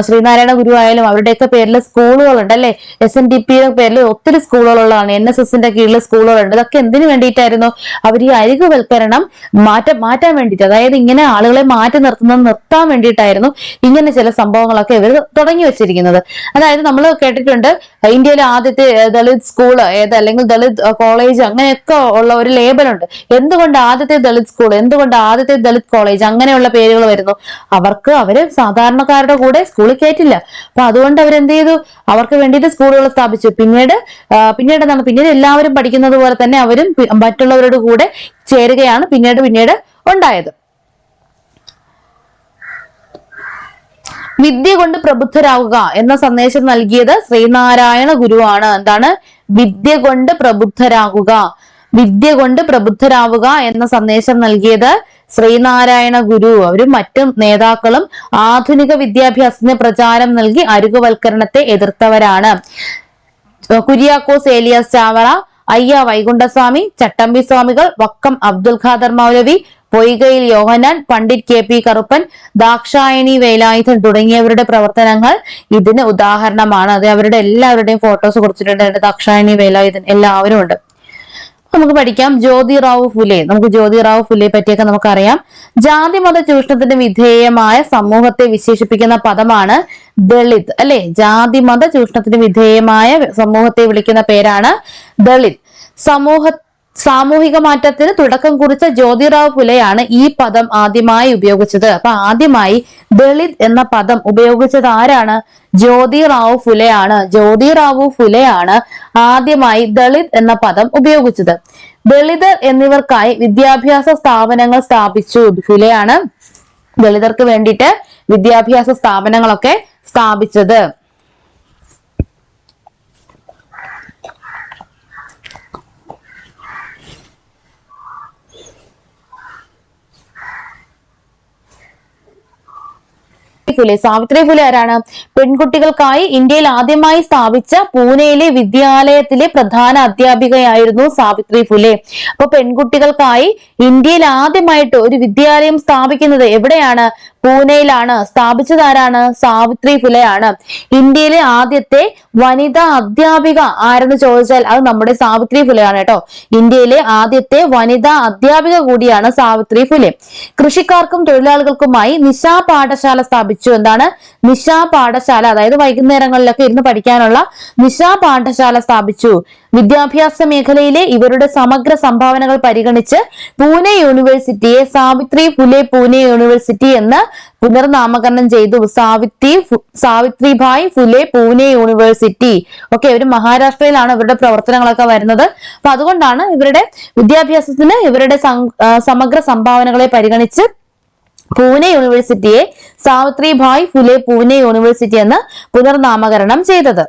[SPEAKER 1] ശ്രീനാരായണ ഗുരു ആയാലും അവരുടെയൊക്കെ പേരിൽ സ്കൂളുകളുണ്ട് അല്ലെ. SNDP പേരിൽ ഒത്തിരി സ്കൂളുകളുള്ളതാണ്. NSSന്റെ കീഴിൽ സ്കൂളുകളുണ്ട്. ഇതൊക്കെ എന്തിനു വേണ്ടിയിട്ടായിരുന്നു? അവർ ഈ അരികുവൽക്കരണം മാറ്റാൻ വേണ്ടിയിട്ട്, അതായത് ഇങ്ങനെ ആളുകളെ മാറ്റി നിർത്താൻ വേണ്ടിയിട്ടായിരുന്നു ഇങ്ങനെ ചില സംഭവങ്ങളൊക്കെ ഇവർ തുടങ്ങി വെച്ചിരിക്കുന്നത്. അതായത് നമ്മൾ കേട്ടിട്ടുണ്ട് ഇന്ത്യയിലെ ആദ്യത്തെ ദളിത് സ്കൂള് അല്ലെങ്കിൽ ദളിത് കോളേജ് അങ്ങനെയൊക്കെ ഉള്ള ഒരു ലേബലുണ്ട്. എന്തുകൊണ്ട് ആദ്യത്തെ ദളിത് സ്കൂൾ, എന്തുകൊണ്ട് ആദ്യത്തെ ദളിത് കോളേജ്, അങ്ങനെയുള്ള പേരുകൾ വരുന്നു? അവര് സാധാരണക്കാരുടെ കൂടെ സ്കൂളിൽ കയറ്റില്ല. അപ്പൊ അതുകൊണ്ട് അവരെന്ത് ചെയ്തു? അവർക്ക് വേണ്ടിയിട്ട് സ്കൂളുകൾ സ്ഥാപിച്ചു. പിന്നീട് എല്ലാവരും പഠിക്കുന്നത് പോലെ തന്നെ അവരും മറ്റുള്ളവരുടെ കൂടെ ചേരുകയാണ് പിന്നീട് ഉണ്ടായത്. വിദ്യ കൊണ്ട് പ്രബുദ്ധരാകുക എന്ന സന്ദേശം നൽകിയത് ശ്രീനാരായണ ഗുരുവാണ്. എന്താണ്? വിദ്യ കൊണ്ട് പ്രബുദ്ധരാവുക എന്ന സന്ദേശം നൽകിയത് ശ്രീനാരായണ ഗുരു. അവരും മറ്റു നേതാക്കളും ആധുനിക വിദ്യാഭ്യാസത്തിന് പ്രചാരം നൽകി അരികുവൽക്കരണത്തെ എതിർത്തവരാണ്. കുര്യാക്കോസ് ഏലിയാസ് ചാവറ, അയ്യ വൈകുണ്ഠസ്വാമി, ചട്ടമ്പി സ്വാമികൾ, വക്കം അബ്ദുൽ ഖാദർ മൗലവി, പൊയ്കയിൽ യോഹന്നാൻ, പണ്ഡിറ്റ് KP കറുപ്പൻ, ദാക്ഷായണി വേലായുധൻ തുടങ്ങിയവരുടെ പ്രവർത്തനങ്ങൾ ഇതിന് ഉദാഹരണമാണ്. അത് അവരുടെ എല്ലാവരുടെയും ഫോട്ടോസ് കൊടുത്തിട്ടുണ്ട്. ദാക്ഷായണി വേലായുധൻ എല്ലാവരും ഉണ്ട്. നമുക്ക് പഠിക്കാം ജ്യോതിറാവു ഫുലെ. ജ്യോതിറാവു ഫുലെ പറ്റിയൊക്കെ നമുക്കറിയാം. ജാതി മത ചൂഷണത്തിന് വിധേയമായ സമൂഹത്തെ വിശേഷിപ്പിക്കുന്ന പദമാണ് ദളിത് അല്ലെ. ജാതി മത ചൂഷണത്തിന് വിധേയമായ സമൂഹത്തെ വിളിക്കുന്ന പേരാണ് ദളിത്. സാമൂഹിക മാറ്റത്തിന് തുടക്കം കുറിച്ച ജ്യോതിറാവു ഫുലെയാണ് ഈ പദം ആദ്യമായി ഉപയോഗിച്ചത്. അപ്പൊ ആദ്യമായി ദളിത് എന്ന പദം ഉപയോഗിച്ചത് ആരാണ്? ജ്യോതിറാവു ഫുലെയാണ് ആദ്യമായി ദളിത് എന്ന പദം ഉപയോഗിച്ചത്. ദളിതർ എന്നിവർക്കായി വിദ്യാഭ്യാസ സ്ഥാപനങ്ങൾ സ്ഥാപിച്ചു. ഫുലെയാണ് ദളിതർക്ക് വേണ്ടിയിട്ട് വിദ്യാഭ്യാസ സ്ഥാപനങ്ങളൊക്കെ സ്ഥാപിച്ചത്. സാവിത്രി ഫുലെ ആരാണ്? പെൺകുട്ടികൾക്കായി ഇന്ത്യയിൽ ആദ്യമായി സ്ഥാപിച്ച പൂനെയിലെ വിദ്യാലയത്തിലെ പ്രധാന അധ്യാപികയായിരുന്നു സാവിത്രി ഫുലെ. അപ്പൊ പെൺകുട്ടികൾക്കായി ഇന്ത്യയിൽ ആദ്യമായിട്ട് ഒരു വിദ്യാലയം സ്ഥാപിക്കുന്നത് എവിടെയാണ്? പൂനെയിലാണ്. സ്ഥാപിച്ചത് ആരാണ്? സാവിത്രി ഫുലെയാണ്. ഇന്ത്യയിലെ ആദ്യത്തെ വനിതാ അധ്യാപിക ആരെന്ന് ചോദിച്ചാൽ അത് നമ്മുടെ സാവിത്രി ഫുലെയാണ് കേട്ടോ. ഇന്ത്യയിലെ ആദ്യത്തെ വനിതാ അധ്യാപിക കൂടിയാണ് സാവിത്രി ഫുലെ. കൃഷിക്കാർക്കും തൊഴിലാളികൾക്കുമായി നിശാ പാഠശാല സ്ഥാപിച്ചു. എന്താണ് നിശാ പാഠശാല? അതായത് വൈകുന്നേരങ്ങളിലൊക്കെ ഇരുന്ന് പഠിക്കാനുള്ള നിശാ പാഠശാല സ്ഥാപിച്ചു. വിദ്യാഭ്യാസ മേഖലയിലെ ഇവരുടെ സമഗ്ര സംഭാവനകൾ പരിഗണിച്ച് പൂനെ യൂണിവേഴ്സിറ്റിയെ സാവിത്രി ഫുലെ പൂനെ യൂണിവേഴ്സിറ്റി എന്ന് പുനർനാമകരണം ചെയ്തു. സാവിത്രിഭായ് ഫുലെ പൂനെ യൂണിവേഴ്സിറ്റി. ഓക്കെ, ഇവര് മഹാരാഷ്ട്രയിലാണ് ഇവരുടെ പ്രവർത്തനങ്ങളൊക്കെ വരുന്നത്. അപ്പൊ അതുകൊണ്ടാണ് ഇവരുടെ വിദ്യാഭ്യാസത്തിന് ഇവരുടെ സമഗ്ര സംഭാവനകളെ പരിഗണിച്ച് പൂനെ യൂണിവേഴ്സിറ്റിയെ സാവിത്രിഭായ് ഫുലെ പൂനെ യൂണിവേഴ്സിറ്റി എന്ന് പുനർനാമകരണം ചെയ്തത്?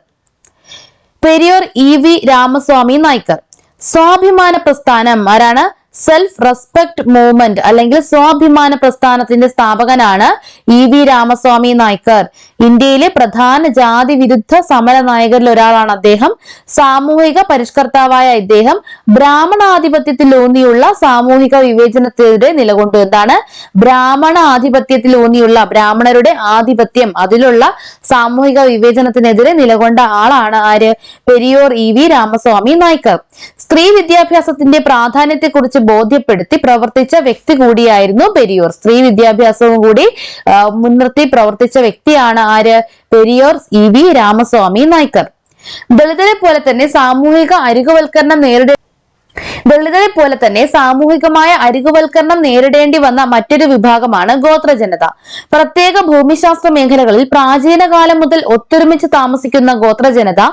[SPEAKER 1] പെരിയോർ ഇ.വി. രാമസ്വാമി നായ്ക്കർ. സ്വാഭിമാന പ്രസ്ഥാനം ആരാണ്? സെൽഫ് റെസ്പെക്ട് മൂവ്മെന്റ് അല്ലെങ്കിൽ സ്വാഭിമാന പ്രസ്ഥാനത്തിന്റെ സ്ഥാപകനാണ് ഇ.വി. രാമസ്വാമി നായ്ക്കർ. ഇന്ത്യയിലെ പ്രധാന ജാതി വിരുദ്ധ സമര നായകരിൽ ഒരാളാണ് അദ്ദേഹം. സാമൂഹിക പരിഷ്കർത്താവായ ഇദ്ദേഹം ബ്രാഹ്മണാധിപത്യത്തിലൂന്നിയുള്ള സാമൂഹിക വിവേചനത്തിനെതിരെ നിലകൊണ്ടു. എന്താണ്? ബ്രാഹ്മണാധിപത്യത്തിലൂന്നിയുള്ള ബ്രാഹ്മണരുടെ ആധിപത്യം അതിലുള്ള സാമൂഹിക വിവേചനത്തിനെതിരെ നിലകൊണ്ട ആളാണ് ആര്? പെരിയോർ ഇ.വി. രാമസ്വാമി നായ്ക്കർ. സ്ത്രീ വിദ്യാഭ്യാസത്തിന്റെ പ്രാധാന്യത്തെക്കുറിച്ച് ബോധ്യപ്പെടുത്തി പ്രവർത്തിച്ച വ്യക്തി കൂടിയായിരുന്നു പെരിയോർ. സ്ത്രീ വിദ്യാഭ്യാസവും കൂടി മുൻനിർത്തി പ്രവർത്തിച്ച വ്യക്തിയാണ് ആര്? പെരിയോർ ഇ.വി. രാമസ്വാമി നായ്ക്കർ. ദളിതരെ പോലെ തന്നെ സാമൂഹികമായ അരികുവൽക്കരണം നേരിടേണ്ടി വന്ന മറ്റൊരു വിഭാഗമാണ് ഗോത്ര ജനത. പ്രത്യേക ഭൂമിശാസ്ത്ര മേഖലകളിൽ പ്രാചീന കാലം മുതൽ ഒത്തൊരുമിച്ച് താമസിക്കുന്ന ഗോത്ര ജനത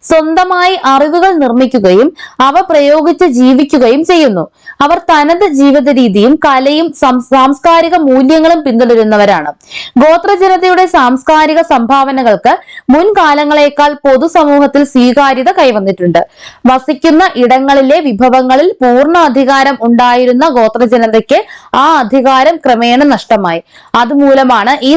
[SPEAKER 1] സ്വന്തമായി അറിവുകൾ നിർമ്മിക്കുകയും അവ പ്രയോഗിച്ച് ജീവിക്കുകയും ചെയ്യുന്നു. അവർ തനത് ജീവിത രീതിയും കലയും സാംസ്കാരിക മൂല്യങ്ങളും പിന്തുടരുന്നവരാണ്. ഗോത്ര ജനതയുടെ സാംസ്കാരിക സംഭാവനകൾക്ക് മുൻകാലങ്ങളെക്കാൾ പൊതുസമൂഹത്തിൽ സ്വീകാര്യത കൈവന്നിട്ടുണ്ട്. വസിക്കുന്ന ഇടങ്ങളിലെ വിഭവങ്ങളിൽ പൂർണ്ണ അധികാരം ഉണ്ടായിരുന്ന ഗോത്ര ജനതയ്ക്ക് ആ അധികാരം ക്രമേണ നഷ്ടമായി. അതുമൂലമാണ് ഈ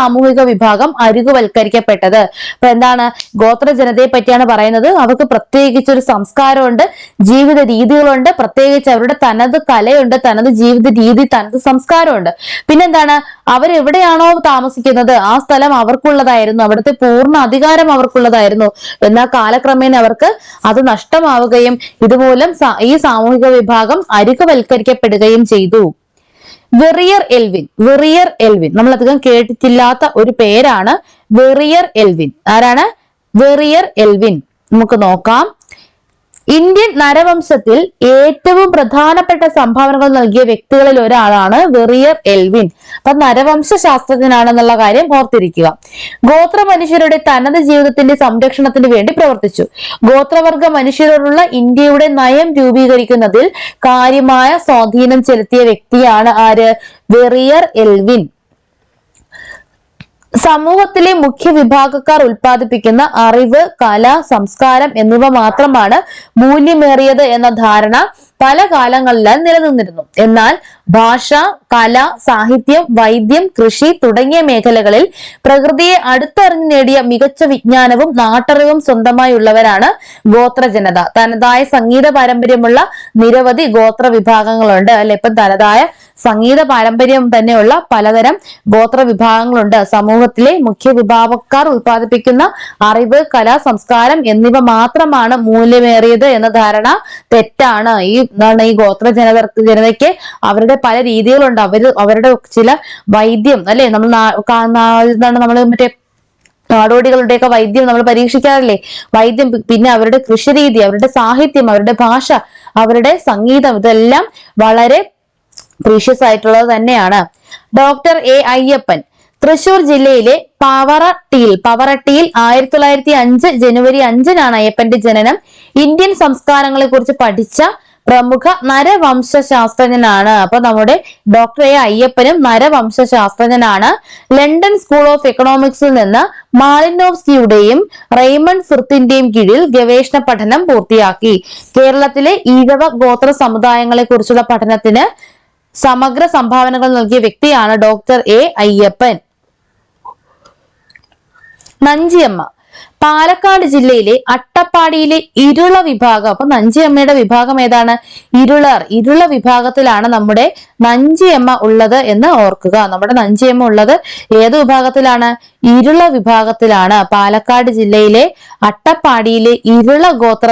[SPEAKER 1] സാമൂഹിക വിഭാഗം അരികുവൽക്കരിക്കപ്പെട്ടത്. അപ്പൊ എന്താണ്? ഗോത്ര ജനതയെ പറ്റിയാണ് പറയുന്നത്. അവർക്ക് പ്രത്യേകിച്ച് ഒരു സംസ്കാരമുണ്ട്, ജീവിത രീതികളുണ്ട്, പ്രത്യേകിച്ച് അവരുടെ തനത് കലയുണ്ട്, തനത് ജീവിത രീതി, തനത് സംസ്കാരമുണ്ട്. പിന്നെന്താണ്? അവരെവിടെയാണോ താമസിക്കുന്നത് ആ സ്ഥലം അവർക്കുള്ളതായിരുന്നു, അവിടുത്തെ പൂർണ്ണ അധികാരം അവർക്കുള്ളതായിരുന്നു. എന്നാൽ കാലക്രമേണ അവർക്ക് അത് നഷ്ടമാവുകയും ഇതുമൂലം ഈ സാമൂഹിക വിഭാഗം അരികുവൽക്കരിക്കപ്പെടുകയും ചെയ്തു. വെറിയർ എൽവിൻ നമ്മൾ അധികം കേട്ടിട്ടില്ലാത്ത ഒരു പേരാണ് വെറിയർ എൽവിൻ. ആരാണ്? വെറിയർ എൽവിൻ. നമുക്ക് നോക്കാം. ഇന്ത്യൻ നരവംശത്തിൽ ഏറ്റവും പ്രധാനപ്പെട്ട സംഭാവനകൾ നൽകിയ വ്യക്തികളിൽ ഒരാളാണ് വെറിയർ എൽവിൻ. അപ്പൊ നരവംശ ശാസ്ത്രജ്ഞനാണെന്നുള്ള കാര്യം ഓർത്തിരിക്കുക. ഗോത്ര മനുഷ്യരുടെ തനത് ജീവിതത്തിന്റെ സംരക്ഷണത്തിന് വേണ്ടി പ്രവർത്തിച്ചു. ഗോത്രവർഗ മനുഷ്യരോടുള്ള ഇന്ത്യയുടെ നയം രൂപീകരിക്കുന്നതിൽ കാര്യമായ സ്വാധീനം ചെലുത്തിയ വ്യക്തിയാണ് ആര്? വെറിയർ എൽവിൻ. സമൂഹത്തിലെ മുഖ്യ വിഭാഗക്കാർ ഉൽപ്പാദിപ്പിക്കുന്ന അറിവ്, കല, സംസ്കാരം എന്നിവ മാത്രമാണ് മൂല്യമേറിയത് എന്ന ധാരണ പല കാലങ്ങളിലായി നിലനിന്നിരുന്നു. എന്നാൽ ഭാഷ, കല, സാഹിത്യം, വൈദ്യം, കൃഷി തുടങ്ങിയ മേഖലകളിൽ പ്രകൃതിയെ അടുത്തറിഞ്ഞു നേടിയ മികച്ച വിജ്ഞാനവും നാട്ടറിവും സ്വന്തമായി ഉള്ളവരാണ് ഗോത്ര ജനത. തനതായ സംഗീത പാരമ്പര്യമുള്ള നിരവധി ഗോത്ര വിഭാഗങ്ങളുണ്ട് അല്ലെ. ഇപ്പം തനതായ സംഗീത പാരമ്പര്യം തന്നെയുള്ള പലതരം ഗോത്ര വിഭാഗങ്ങളുണ്ട്. സമൂഹത്തിലെ മുഖ്യ വിഭാഗക്കാർ ഉൽപ്പാദിപ്പിക്കുന്ന അറിവ്, കല, സംസ്കാരം എന്നിവ മാത്രമാണ് മൂല്യമേറിയത് എന്ന ധാരണ തെറ്റാണ്. ഈ ഗോത്ര ജനതയ്ക്ക് അവരുടെ പല രീതികളുണ്ട്. അവരുടെ ചില വൈദ്യം അല്ലെ, നമ്മൾ മറ്റേ നാടോടികളുടെയൊക്കെ വൈദ്യം നമ്മൾ പരീക്ഷിക്കാറില്ലേ? വൈദ്യം, പിന്നെ അവരുടെ കൃഷിരീതി, അവരുടെ സാഹിത്യം, അവരുടെ ഭാഷ, അവരുടെ സംഗീതം, ഇതെല്ലാം വളരെ പ്രീഷ്യസ് ആയിട്ടുള്ളത് തന്നെയാണ്. Doctor A Ayyappan. തൃശൂർ ജില്ലയിലെ പവറട്ടിയിൽ 1905 ജനുവരി 5-നാണ് അയ്യപ്പന്റെ ജനനം. ഇന്ത്യൻ സംസ്കാരങ്ങളെ കുറിച്ച് പഠിച്ച പ്രമുഖ നരവംശ ശാസ്ത്രജ്ഞനാണ്. അപ്പൊ നമ്മുടെ ഡോക്ടർ എ അയ്യപ്പനും നരവംശ ശാസ്ത്രജ്ഞനാണ്. ലണ്ടൻ സ്കൂൾ ഓഫ് എക്കണോമിക്സിൽ നിന്ന് മാലിനോവ്സ്കിയുടെയും റെയ്മണ്ട് ഫിർത്തിന്റെയും കീഴിൽ ഗവേഷണ പഠനം പൂർത്തിയാക്കി. കേരളത്തിലെ ഈഴവ ഗോത്ര സമുദായങ്ങളെ കുറിച്ചുള്ള പഠനത്തിന് സമഗ്ര സംഭാവനകൾ നൽകിയ വ്യക്തിയാണ് ഡോക്ടർ എ അയ്യപ്പൻ. നഞ്ചിയമ്മ. പാലക്കാട് ജില്ലയിലെ അട്ടപ്പാടിയിലെ ഇരുള വിഭാഗം. അപ്പൊ നഞ്ചിയമ്മയുടെ വിഭാഗം ഏതാണ്? ഇരുള വിഭാഗത്തിലാണ് നമ്മുടെ നഞ്ചിയമ്മ ഉള്ളത് എന്ന് ഓർക്കുക. നമ്മുടെ നഞ്ചിയമ്മ ഉള്ളത് ഏത് വിഭാഗത്തിലാണ്? ഇരുള വിഭാഗത്തിലാണ്. പാലക്കാട് ജില്ലയിലെ അട്ടപ്പാടിയിലെ ഇരുള ഗോത്ര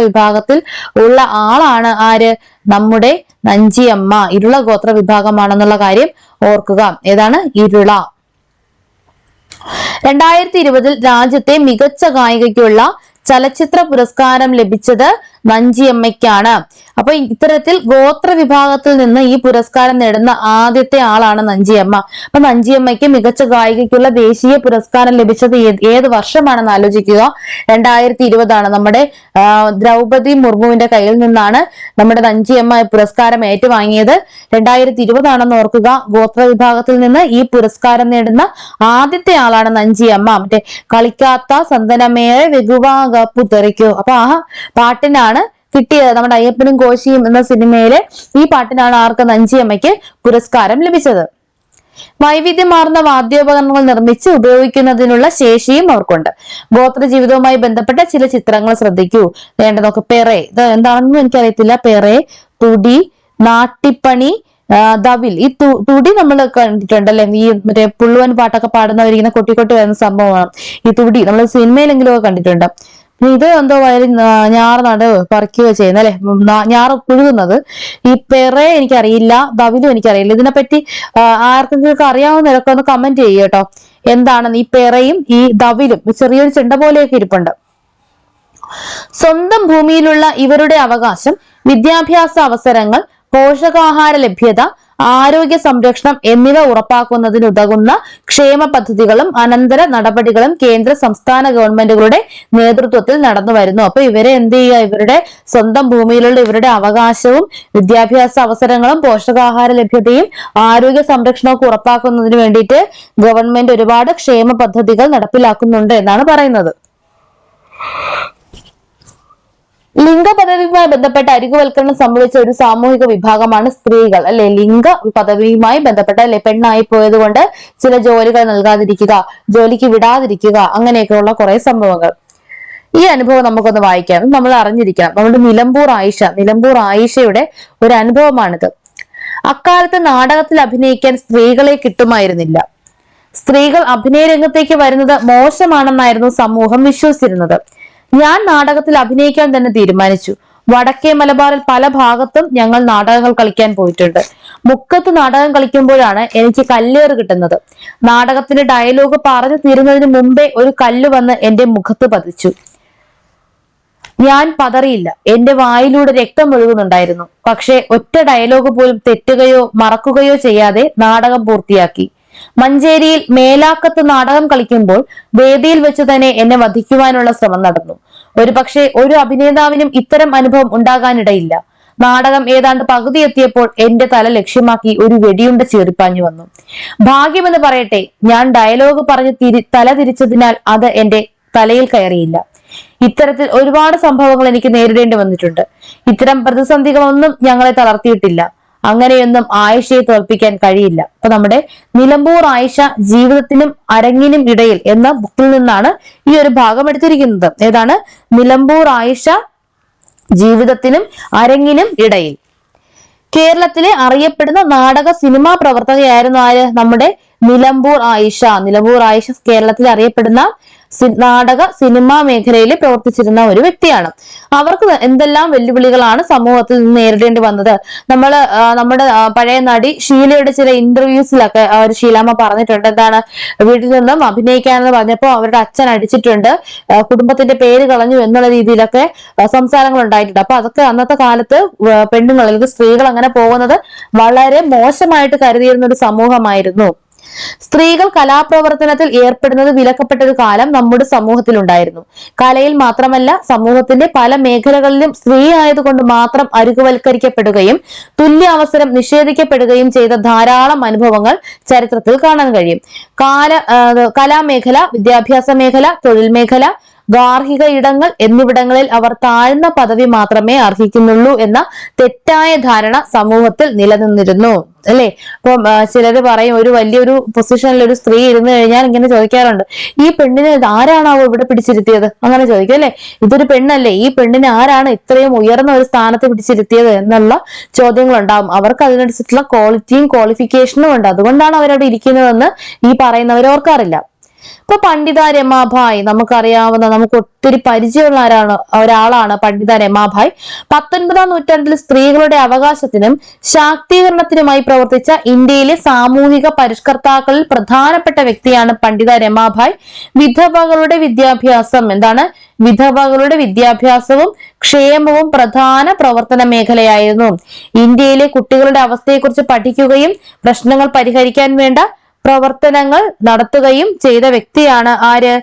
[SPEAKER 1] വിഭാഗത്തിൽ ഉള്ള ആളാണ് ആര്? നമ്മുടെ നഞ്ചിയമ്മ. ഇരുള ഗോത്ര വിഭാഗമാണെന്നുള്ള കാര്യം ഓർക്കുക. ഏതാണ്? ഇരുള. 2020 രാജ്യത്തെ മികച്ച ഗായികയ്ക്കുള്ള ചലച്ചിത്ര പുരസ്കാരം ലഭിച്ചത് നഞ്ചിയമ്മയ്ക്കാണ്. അപ്പൊ ഇത്തരത്തിൽ ഗോത്ര വിഭാഗത്തിൽ നിന്ന് ഈ പുരസ്കാരം നേടുന്ന ആദ്യത്തെ ആളാണ് നഞ്ചിയമ്മ. അപ്പൊ നഞ്ചിയമ്മയ്ക്ക് മികച്ച ഗായികയ്ക്കുള്ള ദേശീയ പുരസ്കാരം ലഭിച്ചത് ഏത് വർഷമാണെന്ന് ആലോചിക്കുക. 2020 നമ്മുടെ ദ്രൗപദി മുർമുവിന്റെ കയ്യിൽ നിന്നാണ് നമ്മുടെ നഞ്ചിയമ്മ പുരസ്കാരം ഏറ്റുവാങ്ങിയത്. 2020 ഓർക്കുക. ഗോത്ര വിഭാഗത്തിൽ നിന്ന് ഈ പുരസ്കാരം നേടുന്ന ആദ്യത്തെ ആളാണ് നഞ്ചിയമ്മ. മറ്റേ കളിക്കാത്ത സന്തനമേറെ വെകുവാകപ്പു തെറിക്കോ, അപ്പൊ ആ പാട്ടിനാണ് കിട്ടിയത്. നമ്മുടെ അയ്യപ്പനും കോശിയും എന്ന സിനിമയിലെ ഈ പാട്ടിനാണ് ആർക്ക്, നഞ്ചിയമ്മയ്ക്ക് പുരസ്കാരം ലഭിച്ചത്. വൈവിധ്യമാർന്ന വാദ്യോപകരണങ്ങൾ നിർമ്മിച്ച് ഉപയോഗിക്കുന്നതിനുള്ള ശേഷിയും അവർക്കുണ്ട്. ഗോത്ര ജീവിതവുമായി ബന്ധപ്പെട്ട ചില ചിത്രങ്ങൾ ശ്രദ്ധിക്കൂ. വേണ്ട നോക്ക്. പെറേ, ഇത് എന്താണെന്നും എനിക്കറിയത്തില്ല. പെറേ, തുടി, നാട്ടിപ്പണി, ദവിൽ. ഈ തുടി നമ്മൾ കണ്ടിട്ടുണ്ടല്ലേ, ഈ മറ്റേ പുള്ളുവൻ പാട്ടൊക്കെ പാടുന്നവരിങ്ങനെ കൊട്ടി വരുന്ന സംഭവമാണ് ഈ തുടി. നമ്മൾ സിനിമയിലെങ്കിലും ഒക്കെ കണ്ടിട്ടുണ്ട്. ഇത് എന്തോ വയലിൽ ഞാറ് പറിക്കുകയോ ചെയ്യുന്നത് അല്ലെ, ഞാറ് പുഴുകുന്നത്. ഈ പെറേ എനിക്കറിയില്ല, ദവിലും എനിക്കറിയില്ല. ഇതിനെപ്പറ്റി ആർക്കെങ്കിലും അറിയാവുന്നവരൊക്കെ ഒന്ന് കമന്റ് ചെയ്യുക കേട്ടോ. എന്താണെന്ന് ഈ പെറയും ഈ ദവിലും ചെറിയൊരു ചെണ്ട പോലെയൊക്കെ ഇരിപ്പുണ്ട്. സ്വന്തം ഭൂമിയിലുള്ള ഇവരുടെ അവകാശം, വിദ്യാഭ്യാസ അവസരങ്ങൾ, പോഷകാഹാര ലഭ്യത, ആരോഗ്യ സംരക്ഷണം എന്നിവ ഉറപ്പാക്കുന്നതിനുതകുന്ന ക്ഷേമ പദ്ധതികളും അനന്തര നടപടികളും കേന്ദ്ര സംസ്ഥാന ഗവൺമെന്റുകളുടെ നേതൃത്വത്തിൽ നടന്നു വരുന്നു. അപ്പൊ ഇവരെ എന്ത് ചെയ്യുക, ഇവരുടെ സ്വന്തം ഭൂമിയിലുള്ള ഇവരുടെ അവകാശവും വിദ്യാഭ്യാസ അവസരങ്ങളും പോഷകാഹാര ലഭ്യതയും ആരോഗ്യ സംരക്ഷണവും ഉറപ്പാക്കുന്നതിന് വേണ്ടിയിട്ട് ഗവൺമെന്റ് ഒരുപാട് ക്ഷേമ പദ്ധതികൾ നടപ്പിലാക്കുന്നുണ്ട് എന്നാണ് പറയുന്നത്. ലിംഗ പദവിയുമായി ബന്ധപ്പെട്ട അരികുവൽക്കരണം സംഭവിച്ച ഒരു സാമൂഹിക വിഭാഗമാണ് സ്ത്രീകൾ അല്ലെ. ലിംഗ പദവിയുമായി ബന്ധപ്പെട്ട അല്ലെ, പെണ്ണായി പോയത് കൊണ്ട് ചില ജോലികൾ നൽകാതിരിക്കുക, ജോലിക്ക് വിടാതിരിക്കുക, അങ്ങനെയൊക്കെയുള്ള കുറെ സംഭവങ്ങൾ. ഈ അനുഭവം നമുക്കൊന്ന് വായിക്കാം, നമ്മൾ അറിഞ്ഞിരിക്കണം. നമ്മുടെ നിലമ്പൂർ ആയിഷയുടെ ഒരു അനുഭവമാണിത്. അക്കാലത്ത് നാടകത്തിൽ അഭിനയിക്കാൻ സ്ത്രീകളെ കിട്ടുമായിരുന്നില്ല. സ്ത്രീകൾ അഭിനയ രംഗത്തേക്ക് വരുന്നത് മോശമാണെന്നായിരുന്നു സമൂഹം വിശ്വസിച്ചിരുന്നത്. ഞാൻ നാടകത്തിൽ അഭിനയിക്കാൻ തന്നെ തീരുമാനിച്ചു. വടക്കേ മലബാറിൽ പല ഭാഗത്തും ഞങ്ങൾ നാടകങ്ങൾ കളിക്കാൻ പോയിട്ടുണ്ട്. മുക്കത്ത് നാടകം കളിക്കുമ്പോഴാണ് എനിക്ക് കല്ലേറ് കിട്ടുന്നത്. നാടകത്തിന്റെ ഡയലോഗ് പറഞ്ഞു തീരുന്നതിന് മുമ്പേ ഒരു കല്ല് വന്ന് എന്റെ മുഖത്ത് പതിച്ചു. ഞാൻ പതറിയില്ല. എന്റെ വായിലൂടെ രക്തം ഒഴുകുന്നുണ്ടായിരുന്നു. പക്ഷെ ഒറ്റ ഡയലോഗ് പോലും തെറ്റുകയോ മറക്കുകയോ ചെയ്യാതെ നാടകം പൂർത്തിയാക്കി. മഞ്ചേരിയിൽ മേലാക്കത്ത് നാടകം കളിക്കുമ്പോൾ വേദിയിൽ വെച്ച് തന്നെ എന്നെ വധിക്കുവാനുള്ള ശ്രമം നടന്നു. ഒരുപക്ഷെ ഒരു അഭിനേതാവിനും ഇത്തരം അനുഭവം ഉണ്ടാകാനിടയില്ല. നാടകം ഏതാണ്ട് പകുതി എത്തിയപ്പോൾ എന്റെ തല ലക്ഷ്യമാക്കി ഒരു വെടിയുണ്ട ചീറിപ്പാഞ്ഞു വന്നു. ഭാഗ്യമെന്ന് പറയട്ടെ, ഞാൻ ഡയലോഗ് പറഞ്ഞ് തല തിരിച്ചതിനാൽ അത് എന്റെ തലയിൽ കയറിയില്ല. ഇത്തരത്തിൽ ഒരുപാട് സംഭവങ്ങൾ എനിക്ക് നേരിടേണ്ടി വന്നിട്ടുണ്ട്. ഇത്തരം പ്രതിസന്ധികളൊന്നും ഞങ്ങളെ തളർത്തിയിട്ടില്ല. അങ്ങനെയൊന്നും ആയിഷയെ തോൽപ്പിക്കാൻ കഴിയില്ല. അപ്പൊ നമ്മുടെ നിലമ്പൂർ ആയിഷ ജീവിതത്തിനും അരങ്ങിനും ഇടയിൽ എന്ന ബുക്കിൽ നിന്നാണ് ഈ ഒരു ഭാഗം എടുത്തിരിക്കുന്നത്. ഏതാണ്? നിലമ്പൂർ ആയിഷ ജീവിതത്തിനും അരങ്ങിനും ഇടയിൽ. കേരളത്തിലെ അറിയപ്പെടുന്ന നാടക സിനിമാ പ്രവർത്തകയായിരുന്നു ആര്? നമ്മുടെ നിലമ്പൂർ ആയിഷ. നിലമ്പൂർ ആയിഷ കേരളത്തിൽ അറിയപ്പെടുന്ന നാടക സിനിമാ മേഖലയിൽ പ്രവർത്തിച്ചിരുന്ന ഒരു വ്യക്തിയാണ്. അവർക്ക് എന്തെല്ലാം വെല്ലുവിളികളാണ് സമൂഹത്തിൽ നിന്ന് നേരിടേണ്ടി വന്നത്? നമ്മുടെ പഴയ നടി ഷീലയുടെ ചില ഇന്റർവ്യൂസിലൊക്കെ ഷീലാമ്മ പറഞ്ഞിട്ടുണ്ട്. എന്താണ്? വീട്ടിൽ നിന്നും അഭിനയിക്കാനെന്ന് പറഞ്ഞപ്പോൾ അവരുടെ അച്ഛൻ അടിച്ചിട്ടുണ്ട്, കുടുംബത്തിന്റെ പേര് കളഞ്ഞു എന്നുള്ള രീതിയിലൊക്കെ സംസാരങ്ങൾ ഉണ്ടായിട്ടുണ്ട്. അപ്പൊ അതൊക്കെ അന്നത്തെ കാലത്ത് പെണ്ണുങ്ങൾ അല്ലെങ്കിൽ സ്ത്രീകൾ അങ്ങനെ പോകുന്നത് വളരെ മോശമായിട്ട് കരുതിയിരുന്ന ഒരു സമൂഹമായിരുന്നു. സ്ത്രീകൾ കലാപ്രവർത്തനത്തിൽ ഏർപ്പെടുന്നത് വിലക്കപ്പെട്ട ഒരു കാലം നമ്മുടെ സമൂഹത്തിൽ ഉണ്ടായിരുന്നു. കലയിൽ മാത്രമല്ല, സമൂഹത്തിന്റെ പല മേഖലകളിലും സ്ത്രീ ആയതുകൊണ്ട് മാത്രം അരികുവൽക്കരിക്കപ്പെടുകയും തുല്യ അവസരം നിഷേധിക്കപ്പെടുകയും ചെയ്ത ധാരാളം അനുഭവങ്ങൾ ചരിത്രത്തിൽ കാണാൻ കഴിയും. കലാമേഖല, വിദ്യാഭ്യാസ മേഖല, തൊഴിൽ മേഖല, ഗാർഹിക ഇടങ്ങൾ എന്നിവിടങ്ങളിൽ അവർ താഴ്ന്ന പദവി മാത്രമേ അർഹിക്കുന്നുള്ളൂ എന്ന തെറ്റായ ധാരണ സമൂഹത്തിൽ നിലനിന്നിരുന്നു അല്ലെ. അപ്പം ചിലര് പറയും, ഒരു വലിയൊരു പൊസിഷനിൽ ഒരു സ്ത്രീ ഇരുന്ന് കഴിഞ്ഞാൽ ഇങ്ങനെ ചോദിക്കാറുണ്ട്, ഈ പെണ്ണിനെ ആരാണാവോ ഇവിടെ പിടിച്ചിരുത്തിയത്? അങ്ങനെ ചോദിക്കും അല്ലെ. ഇതൊരു പെണ്ണല്ലേ, ഈ പെണ്ണിനെ ആരാണ് ഇത്രയും ഉയർന്ന ഒരു സ്ഥാനത്ത് പിടിച്ചിരുത്തിയത് എന്നുള്ള ചോദ്യങ്ങൾ ഉണ്ടാവും. അവർക്ക് അതിനനുസരിച്ചുള്ള ക്വാളിറ്റിയും ക്വാളിഫിക്കേഷനും ഉണ്ട്. അതുകൊണ്ടാണ് അവരവിടെ ഇരിക്കുന്നതെന്ന് ഈ പറയുന്നവർ ഓർക്കാറില്ല. ഇപ്പൊ പണ്ഡിത രമാഭായ് നമുക്കറിയാവുന്ന, നമുക്ക് ഒത്തിരി പരിചയമുള്ള ഒരാളാണ് പണ്ഡിത രമാഭായ്. 19ാം നൂറ്റാണ്ടിൽ സ്ത്രീകളുടെ അവകാശത്തിനും ശാക്തീകരണത്തിനുമായി പ്രവർത്തിച്ച ഇന്ത്യയിലെ സാമൂഹിക പരിഷ്കർത്താക്കളിൽ പ്രധാനപ്പെട്ട വ്യക്തിയാണ് പണ്ഡിത രമാഭായ്. വിധവകളുടെ വിദ്യാഭ്യാസവും ക്ഷേമവും പ്രധാന പ്രവർത്തന മേഖലയായിരുന്നു. ഇന്ത്യയിലെ കുട്ടികളുടെ അവസ്ഥയെക്കുറിച്ച് പഠിക്കുകയും പ്രശ്നങ്ങൾ പരിഹരിക്കാൻ വേണ്ട പ്രവർത്തനങ്ങൾ നടത്തുകയും ചെയ്ത വ്യക്തിയാണ് ആര്?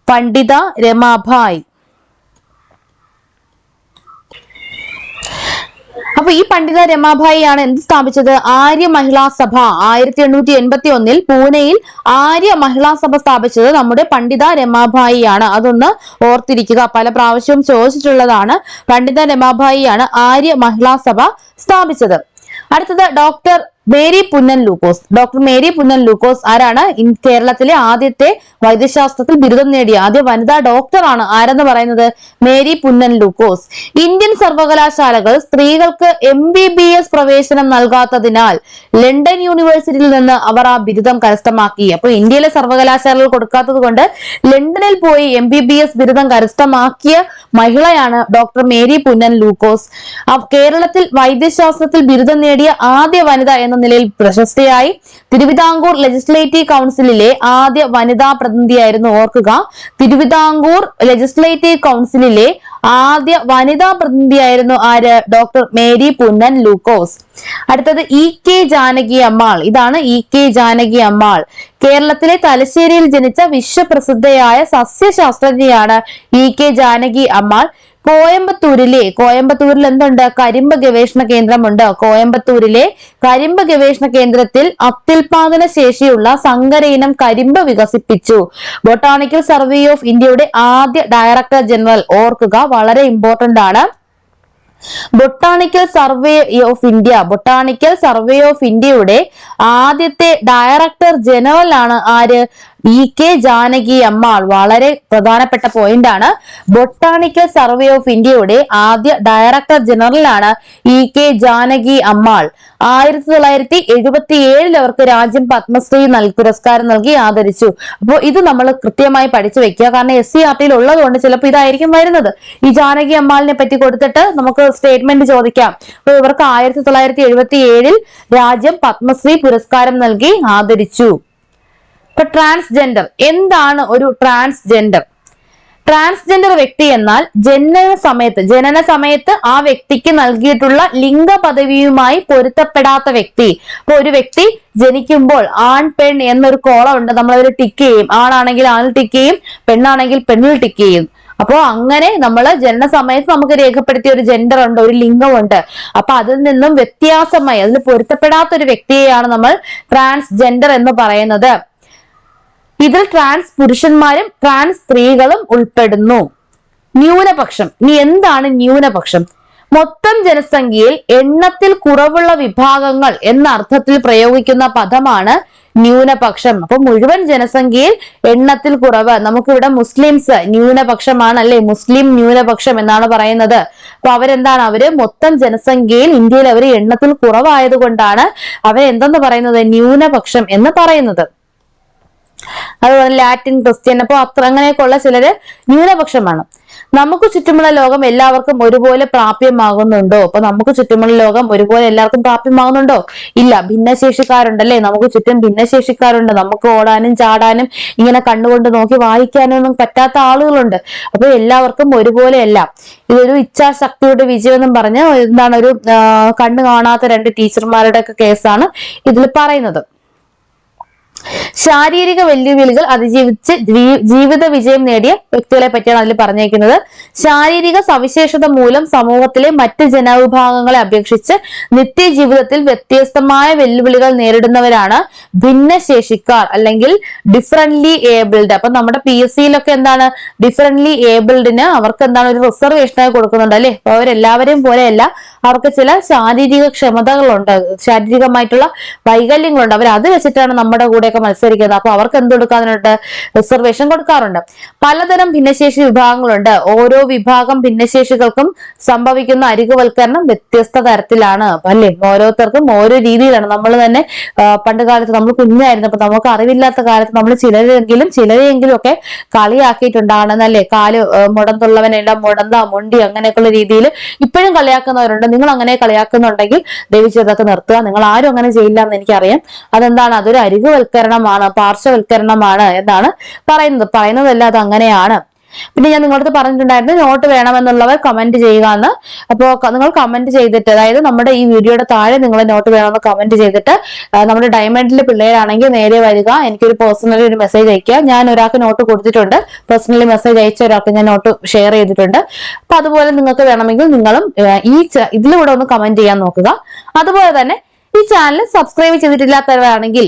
[SPEAKER 1] പണ്ഡിത രമാഭായ്. അപ്പൊ ഈ പണ്ഡിത രമാഭായി ആണ് എന്ത് സ്ഥാപിച്ചത്? ആര്യ മഹിളാ സഭ. 1881 പൂനെയിൽ ആര്യ മഹിളാ സഭ സ്ഥാപിച്ചത് നമ്മുടെ പണ്ഡിത രമാഭായി ആണ്. അതൊന്ന് ഓർത്തിരിക്കുക, പല പ്രാവശ്യവും ചോദിച്ചിട്ടുള്ളതാണ്. പണ്ഡിത രമാഭായി ആണ് ആര്യ മഹിളാ സഭ സ്ഥാപിച്ചത്. അടുത്തത് ഡോക്ടർ മേരി പുന്നൻ ലൂക്കോസ്. ഡോക്ടർ മേരി പുന്നൻ ലൂക്കോസ് ആരാണ്? കേരളത്തിലെ ആദ്യത്തെ വൈദ്യശാസ്ത്രത്തിൽ ബിരുദം നേടിയ ആദ്യ വനിതാ ഡോക്ടറാണ്. ആരെന്ന് പറയുന്നത്? മേരി പുന്നൻ ലൂക്കോസ്. ഇന്ത്യൻ സർവകലാശാലകൾ സ്ത്രീകൾക്ക് MBBS പ്രവേശനം നൽകാത്തതിനാൽ ലണ്ടൻ യൂണിവേഴ്സിറ്റിയിൽ നിന്ന് അവർ ആ ബിരുദം കരസ്ഥമാക്കി. അപ്പൊ ഇന്ത്യയിലെ സർവകലാശാലകൾ കൊടുക്കാത്തത് കൊണ്ട് ലണ്ടനിൽ പോയി MBBS ബിരുദം കരസ്ഥമാക്കിയ മഹിളയാണ് ഡോക്ടർ മേരി പുന്നൻ ലൂക്കോസ്. കേരളത്തിൽ വൈദ്യശാസ്ത്രത്തിൽ ബിരുദം നേടിയ ആദ്യ വനിത എന്ന നിലയിൽ പ്രശസ്തയായി. തിരുവിതാംകൂർ ലെജിസ്ലേറ്റീവ് കൗൺസിലിലെ ആദ്യ വനിതാ പ്രതിനിധിയായിരുന്നു. ഓർക്കുക, തിരുവിതാംകൂർ ലെജിസ്ലേറ്റീവ് കൗൺസിലിലെ ആദ്യ വനിതാ പ്രതിനിധിയായിരുന്നു ആര്? ഡോക്ടർ മേരി പുന്നൻ ലൂക്കോസ്. അടുത്തത് EK ജാനകി അമ്മാൾ. ഇതാണ് EK ജാനകി അമ്മാൾ. കേരളത്തിലെ തലശ്ശേരിയിൽ ജനിച്ച വിശ്വപ്രസിദ്ധയായ സസ്യശാസ്ത്രജ്ഞയാണ് EK ജാനകി അമ്മാൾ. കോയമ്പത്തൂരിൽ എന്തുണ്ട്? കരിമ്പ് ഗവേഷണ കേന്ദ്രമുണ്ട്. കോയമ്പത്തൂരിലെ കരിമ്പ് ഗവേഷണ കേന്ദ്രത്തിൽ അത്യുൽപാദന ശേഷിയുള്ള സങ്കര ഇനം കരിമ്പ് വികസിപ്പിച്ചു. ബൊട്ടാണിക്കൽ സർവേ ഓഫ് ഇന്ത്യയുടെ ആദ്യ ഡയറക്ടർ ജനറൽ. ഓർക്കുക, വളരെ ഇമ്പോർട്ടന്റ് ആണ്. ബൊട്ടാണിക്കൽ സർവേ ഓഫ് ഇന്ത്യയുടെ ആദ്യത്തെ ഡയറക്ടർ ജനറൽ ആണ് ആര്? EK ജാനകി അമ്മാൾ. വളരെ പ്രധാനപ്പെട്ട പോയിന്റ് ആണ്. ബൊട്ടാണിക്കൽ സർവേ ഓഫ് ഇന്ത്യയുടെ ആദ്യ ഡയറക്ടർ ജനറൽ ആണ് EK ജാനകി അമ്മാൾ. 1977 അവർക്ക് രാജ്യം പത്മശ്രീ പുരസ്കാരം നൽകി ആദരിച്ചു. അപ്പോൾ ഇത് നമ്മൾ കൃത്യമായി പഠിച്ചു വെക്കുക, കാരണം SCERT ഉള്ളതുകൊണ്ട് ചിലപ്പോൾ ഇതായിരിക്കും വരുന്നത്. ഈ ജാനകി അമ്മാളിനെ പറ്റി കൊടുത്തിട്ട് നമുക്ക് സ്റ്റേറ്റ്മെന്റ് ചോദിക്കാം. അപ്പൊ ഇവർക്ക് 1977 രാജ്യം പത്മശ്രീ പുരസ്കാരം നൽകി ആദരിച്ചു. ഇപ്പൊ ട്രാൻസ്ജെൻഡർ. എന്താണ് ഒരു ട്രാൻസ്ജെൻഡർ? ട്രാൻസ്ജെൻഡർ വ്യക്തി എന്നാൽ ജനന സമയത്ത് ആ വ്യക്തിക്ക് നൽകിയിട്ടുള്ള ലിംഗ പദവിയുമായി പൊരുത്തപ്പെടാത്ത വ്യക്തി. അപ്പൊ ഒരു വ്യക്തി ജനിക്കുമ്പോൾ ആൺ പെൺ എന്നൊരു കോളം ഉണ്ട്, നമ്മളതിൽ ടിക്ക് ചെയ്യും. ആണാണെങ്കിൽ ആണിൽ ടിക്ക് ചെയ്യും, പെണ്ണാണെങ്കിൽ പെണ്ണിൽ ടിക്ക് ചെയ്യും. അപ്പോ അങ്ങനെ നമ്മൾ ജനന സമയത്ത് നമുക്ക് രേഖപ്പെടുത്തിയ ഒരു ജെൻഡർ ഉണ്ട്, ഒരു ലിംഗമുണ്ട്. അപ്പൊ അതിൽ നിന്നും വ്യത്യാസമായി അതിൽ പൊരുത്തപ്പെടാത്ത ഒരു വ്യക്തിയെയാണ് നമ്മൾ ട്രാൻസ്ജെൻഡർ എന്ന് പറയുന്നത്. ഇതിൽ ട്രാൻസ് പുരുഷന്മാരും ട്രാൻസ് സ്ത്രീകളും ഉൾപ്പെടുന്നു. ന്യൂനപക്ഷം. ഇനി എന്താണ് ന്യൂനപക്ഷം? മൊത്തം ജനസംഖ്യയിൽ എണ്ണത്തിൽ കുറവുള്ള വിഭാഗങ്ങൾ എന്ന അർത്ഥത്തിൽ പ്രയോഗിക്കുന്ന പദമാണ് ന്യൂനപക്ഷം. അപ്പൊ മുഴുവൻ ജനസംഖ്യയിൽ എണ്ണത്തിൽ കുറവ്. നമുക്കിവിടെ മുസ്ലിംസ് ന്യൂനപക്ഷമാണ് അല്ലെ, മുസ്ലിം ന്യൂനപക്ഷം എന്നാണ് പറയുന്നത്. അപ്പൊ അവരെന്താണ്? അവര് മൊത്തം ജനസംഖ്യയിൽ ഇന്ത്യയിൽ അവർ എണ്ണത്തിൽ കുറവായത് കൊണ്ടാണ് അവരെന്തെന്ന് പറയുന്നത്? ന്യൂനപക്ഷം എന്ന് പറയുന്നത്. അതുപോലെ ലാറ്റിൻ, ക്രിസ്ത്യൻ, അപ്പൊ അങ്ങനെയൊക്കെയുള്ള ചിലര് ന്യൂനപക്ഷമാണ്. നമുക്ക് ചുറ്റുമുള്ള ലോകം എല്ലാവർക്കും ഒരുപോലെ പ്രാപ്യമാകുന്നുണ്ടോ? അപ്പൊ നമുക്ക് ചുറ്റുമുള്ള ലോകം ഒരുപോലെ എല്ലാവർക്കും പ്രാപ്യമാകുന്നുണ്ടോ? ഇല്ല. ഭിന്നശേഷിക്കാരുണ്ടല്ലേ, നമുക്ക് ചുറ്റും ഭിന്നശേഷിക്കാരുണ്ട്. നമുക്ക് ഓടാനും ചാടാനും ഇങ്ങനെ കണ്ണുകൊണ്ട് നോക്കി വായിക്കാനും ഒന്നും പറ്റാത്ത ആളുകളുണ്ട്. അപ്പൊ എല്ലാവർക്കും ഒരുപോലെയല്ല. ഇതൊരു ഇച്ഛാശക്തിയുടെ വിജയം എന്നും പറഞ്ഞ് എന്താണ് ഒരു കണ്ണ് കാണാത്ത 2 ടീച്ചർമാരുടെ ഒക്കെ കേസാണ് ഇതിൽ പറയുന്നത്. ശാരീരിക വെല്ലുവിളികൾ അതിജീവിച്ച് ജീവിത വിജയം നേടിയ വ്യക്തികളെ പറ്റിയാണ് അതിൽ പറഞ്ഞേക്കുന്നത്. ശാരീരിക സവിശേഷത മൂലം സമൂഹത്തിലെ മറ്റ് ജനവിഭാഗങ്ങളെ അപേക്ഷിച്ച് നിത്യജീവിതത്തിൽ വ്യത്യസ്തമായ വെല്ലുവിളികൾ നേരിടുന്നവരാണ് ഭിന്നശേഷിക്കാർ അല്ലെങ്കിൽ ഡിഫറൻറ്റ്ലി ഏബിൾഡ്. അപ്പൊ നമ്മുടെ PSCയിലൊക്കെ എന്താണ് ഡിഫറൻറ്റ്ലി ഏബിൾഡിന് അവർക്ക് എന്താണ് ഒരു റിസർവേഷനായി കൊടുക്കുന്നുണ്ട് അല്ലെ. അപ്പൊ അവരെല്ലാവരെയും പോലെയല്ല, അവർക്ക് ചില ശാരീരിക ക്ഷമതകളുണ്ട്, ശാരീരികമായിട്ടുള്ള വൈകല്യങ്ങളുണ്ട്. അവർ അത് വെച്ചിട്ടാണ് നമ്മുടെ കൂടെയൊക്കെ മത്സരിക്കുന്നത്. അപ്പൊ അവർക്ക് എന്ത് കൊടുക്കാറുണ്ട്? റിസർവേഷൻ കൊടുക്കാറുണ്ട്. പലതരം ഭിന്നശേഷി വിഭാഗങ്ങളുണ്ട്. ഓരോ വിഭാഗം ഭിന്നശേഷികൾക്കും സംഭവിക്കുന്ന അരികുവൽക്കരണം വ്യത്യസ്ത തരത്തിലാണ് അല്ലെ. ഓരോരുത്തർക്കും ഓരോ രീതിയിലാണ്. നമ്മൾ തന്നെ പണ്ട് കാലത്ത് നമ്മൾ കുഞ്ഞായിരുന്നപ്പോ നമുക്ക് അറിവില്ലാത്ത കാലത്ത് നമ്മൾ ചിലരെയെങ്കിലും ഒക്കെ കളിയാക്കിയിട്ടുണ്ടാകണമെന്നല്ലേ. കാല് മുടന്തുള്ളവനെല്ലാം മുടന്ത മൊണ്ടി അങ്ങനെയൊക്കെയുള്ള രീതിയിൽ ഇപ്പോഴും കളിയാക്കുന്നവരുണ്ട്. നിങ്ങൾ അങ്ങനെ കളിയാക്കുന്നുണ്ടെങ്കിൽ ദയവിച്ച് ഇതൊക്കെ നിർത്തുക. നിങ്ങൾ ആരും അങ്ങനെ ചെയ്യില്ല എന്ന് എനിക്കറിയാം. അതെന്താണ്? അതൊരു അരികുവൽക്കരണമാണ്, പാർശ്വവൽക്കരണമാണ് എന്നാണ് പറയുന്നതല്ല, അത് അങ്ങനെയാണ്. പിന്നെ ഞാൻ നിങ്ങളടുത്ത് പറഞ്ഞിട്ടുണ്ടായിരുന്നു നോട്ട് വേണമെന്നുള്ളവർ കമന്റ് ചെയ്യുക എന്ന്. അപ്പോൾ നിങ്ങൾ കമന്റ് ചെയ്തിട്ട്, അതായത് നമ്മുടെ ഈ വീഡിയോയുടെ താഴെ നിങ്ങൾ നോട്ട് വേണമെന്ന് കമന്റ് ചെയ്തിട്ട്, നമ്മുടെ ഡയമണ്ടിലെ പിള്ളേരാണെങ്കിൽ നേരെ വരിക, എനിക്കൊരു പേഴ്സണലി ഒരു മെസ്സേജ് അയക്കുക. ഞാൻ ഒരാൾക്ക് നോട്ട് കൊടുത്തിട്ടുണ്ട്, പേഴ്സണലി മെസ്സേജ് അയച്ച ഒരാൾക്ക് ഞാൻ നോട്ട് ഷെയർ ചെയ്തിട്ടുണ്ട്. അപ്പൊ അതുപോലെ നിങ്ങൾക്ക് വേണമെങ്കിൽ നിങ്ങളും ഇതിലൂടെ ഒന്ന് കമന്റ് ചെയ്യാൻ നോക്കുക. അതുപോലെ തന്നെ ഈ ചാനൽ സബ്സ്ക്രൈബ് ചെയ്തിട്ടില്ലാത്തവരാണെങ്കിൽ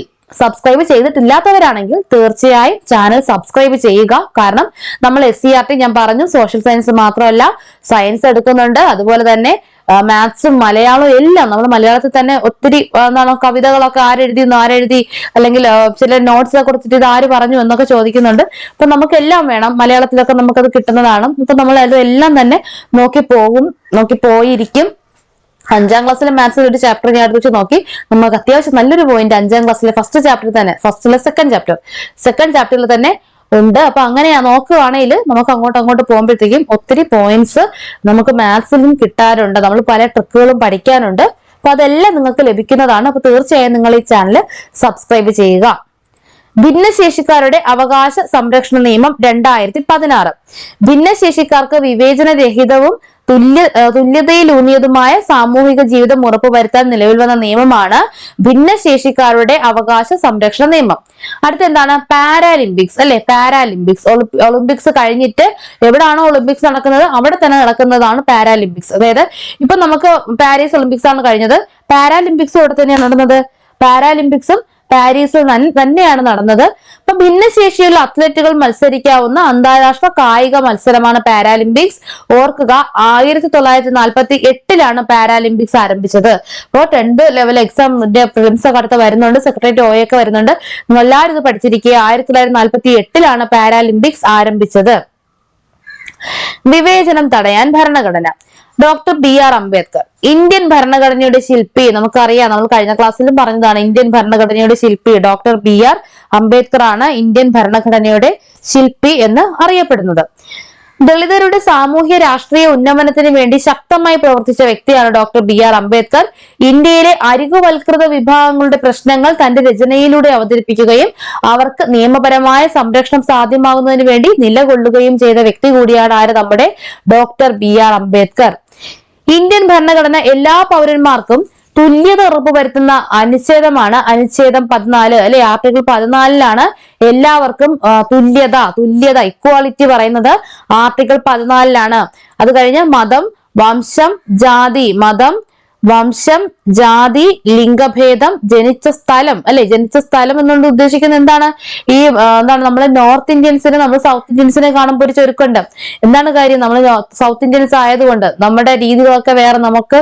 [SPEAKER 1] തീർച്ചയായും ചാനൽ സബ്സ്ക്രൈബ് ചെയ്യുക. കാരണം നമ്മൾ SCERT ഞാൻ പറഞ്ഞു സോഷ്യൽ സയൻസ് മാത്രമല്ല സയൻസ് എടുക്കുന്നുണ്ട്. അതുപോലെ തന്നെ മാത്സും മലയാളവും എല്ലാം. നമ്മൾ മലയാളത്തിൽ തന്നെ ഒത്തിരി കവിതകളൊക്കെ ആരെഴുതി, അല്ലെങ്കിൽ ചില നോട്ട്സ് കൊടുത്തിട്ട് ഇത് ആര് പറഞ്ഞു എന്നൊക്കെ ചോദിക്കുന്നുണ്ട്. അപ്പൊ നമുക്കെല്ലാം വേണം, മലയാളത്തിലൊക്കെ നമുക്കത് കിട്ടുന്നതാണ്. അപ്പൊ നമ്മൾ അതെല്ലാം തന്നെ നോക്കിപ്പോയിരിക്കും. 5ാം ക്ലാസ്സിലെ മാത്സിൽ ഒരു ചാപ്റ്റർ ഞാൻ എടുത്ത് നോക്കി. നമുക്ക് അത്യാവശ്യം നല്ലൊരു പോയിന്റ് 5ാം ക്ലാസ്സിലെ ഫസ്റ്റ് ചാപ്റ്ററിൽ തന്നെ, സെക്കൻഡ് ചാപ്റ്ററിൽ തന്നെ ഉണ്ട്. അപ്പൊ അങ്ങനെ നോക്കുകയാണെങ്കിൽ നമുക്ക് അങ്ങോട്ട് പോകുമ്പോഴത്തേക്കും ഒത്തിരി പോയിന്റ്സ് നമുക്ക് മാത്സിലും കിട്ടാറുണ്ട്. നമ്മൾ പല ട്രിക്കുകളും പഠിക്കാനുണ്ട്. അപ്പൊ അതെല്ലാം നിങ്ങൾക്ക് ലഭിക്കുന്നതാണ്. അപ്പൊ തീർച്ചയായും നിങ്ങൾ ഈ ചാനൽ സബ്സ്ക്രൈബ് ചെയ്യുക. ഭിന്നശേഷിക്കാരുടെ അവകാശ സംരക്ഷണ നിയമം 2016. ഭിന്നശേഷിക്കാർക്ക് വിവേചനരഹിതവും തുല്യതയിലൂന്നിയതുമായ സാമൂഹിക ജീവിതം ഉറപ്പുവരുത്താൻ നിലവിൽ വന്ന നിയമമാണ് ഭിന്നശേഷിക്കാരുടെ അവകാശ സംരക്ഷണ നിയമം. അടുത്ത എന്താണ്? പാരാലിമ്പിക്സ് അല്ലെ. ഒളിമ്പിക്സ് കഴിഞ്ഞിട്ട് എവിടാണോ ഒളിമ്പിക്സ് നടക്കുന്നത് അവിടെ തന്നെ നടക്കുന്നതാണ് പാരാലിമ്പിക്സ്. അതായത് ഇപ്പൊ നമുക്ക് പാരീസ് ഒളിമ്പിക്സ് ആണ് കഴിഞ്ഞത്, പാരാലിമ്പിക്സും അവിടെ തന്നെയാണ് നടന്നത്. പാരാലിമ്പിക്സും പാരീസിൽ തന്നെയാണ് നടന്നത്. അപ്പൊ ഭിന്നശേഷിയുള്ള അത്ലറ്റുകൾ മത്സരിക്കാവുന്ന അന്താരാഷ്ട്ര കായിക മത്സരമാണ് പാരാലിമ്പിക്സ്. ഓർക്കുക, 1948 പാരാലിമ്പിക്സ് ആരംഭിച്ചത്. അപ്പോൾ 10th ലെവൽ എക്സാമിന്റെ പ്രിലിംസ് ഒക്കെ അടുത്ത് വരുന്നുണ്ട്, സെക്രട്ടേറിയറ്റ് OA ഒക്കെ വരുന്നുണ്ട്. നിങ്ങൾ എല്ലാവരും ഇത് പഠിച്ചിരിക്കുക. 1948 പാരാലിമ്പിക്സ് ആരംഭിച്ചത്. വിവേചനം തടയാൻ ഭരണഘടന. ഡോക്ടർ BR അംബേദ്കർ ഇന്ത്യൻ ഭരണഘടനയുടെ ശില്പി. നമുക്കറിയാം, നമ്മൾ കഴിഞ്ഞ ക്ലാസ്സിലും പറഞ്ഞതാണ്, ഇന്ത്യൻ ഭരണഘടനയുടെ ശില്പി ഡോക്ടർ BR അംബേദ്കർ ആണ് ഇന്ത്യൻ ഭരണഘടനയുടെ ശില്പി എന്ന് അറിയപ്പെടുന്നത്. ദളിതരുടെ സാമൂഹ്യ രാഷ്ട്രീയ ഉന്നമനത്തിന് വേണ്ടി ശക്തമായി പ്രവർത്തിച്ച വ്യക്തിയാണ് ഡോക്ടർ BR അംബേദ്കർ. ഇന്ത്യയിലെ അരികുവൽകൃത വിഭാഗങ്ങളുടെ പ്രശ്നങ്ങൾ തന്റെ രചനയിലൂടെ അവതരിപ്പിക്കുകയും അവർക്ക് നിയമപരമായ സംരക്ഷണം സാധ്യമാകുന്നതിന് വേണ്ടി നിലകൊള്ളുകയും ചെയ്ത വ്യക്തി കൂടിയാണ് നമ്മുടെ ഡോക്ടർ BR അംബേദ്കർ. ഇന്ത്യൻ ഭരണഘടന എല്ലാ പൗരന്മാർക്കും തുല്യത ഉറപ്പുവരുത്തുന്ന അനുച്ഛേദമാണ് അനുച്ഛേദം 14 അല്ലെ. ആർട്ടിക്കിൾ 14 എല്ലാവർക്കും തുല്യത ഇക്വാളിറ്റി പറയുന്നത് ആർട്ടിക്കിൾ 14. അത് കഴിഞ്ഞ് മതം, വംശം, ലിംഗഭേദം, ജനിച്ച സ്ഥലം അല്ലെ. ജനിച്ച സ്ഥലം എന്നുകൊണ്ട് ഉദ്ദേശിക്കുന്നത് എന്താണ്? നമ്മളെ നോർത്ത് ഇന്ത്യൻസിനെ നമ്മൾ സൗത്ത് ഇന്ത്യൻസിനെ കാണുമ്പോൾ ഒരു ചുരുക്കുണ്ട്. എന്താണ് കാര്യം? നമ്മൾ സൗത്ത് ഇന്ത്യൻസ് ആയതുകൊണ്ട് നമ്മുടെ രീതികളൊക്കെ വേറെ, നമുക്ക്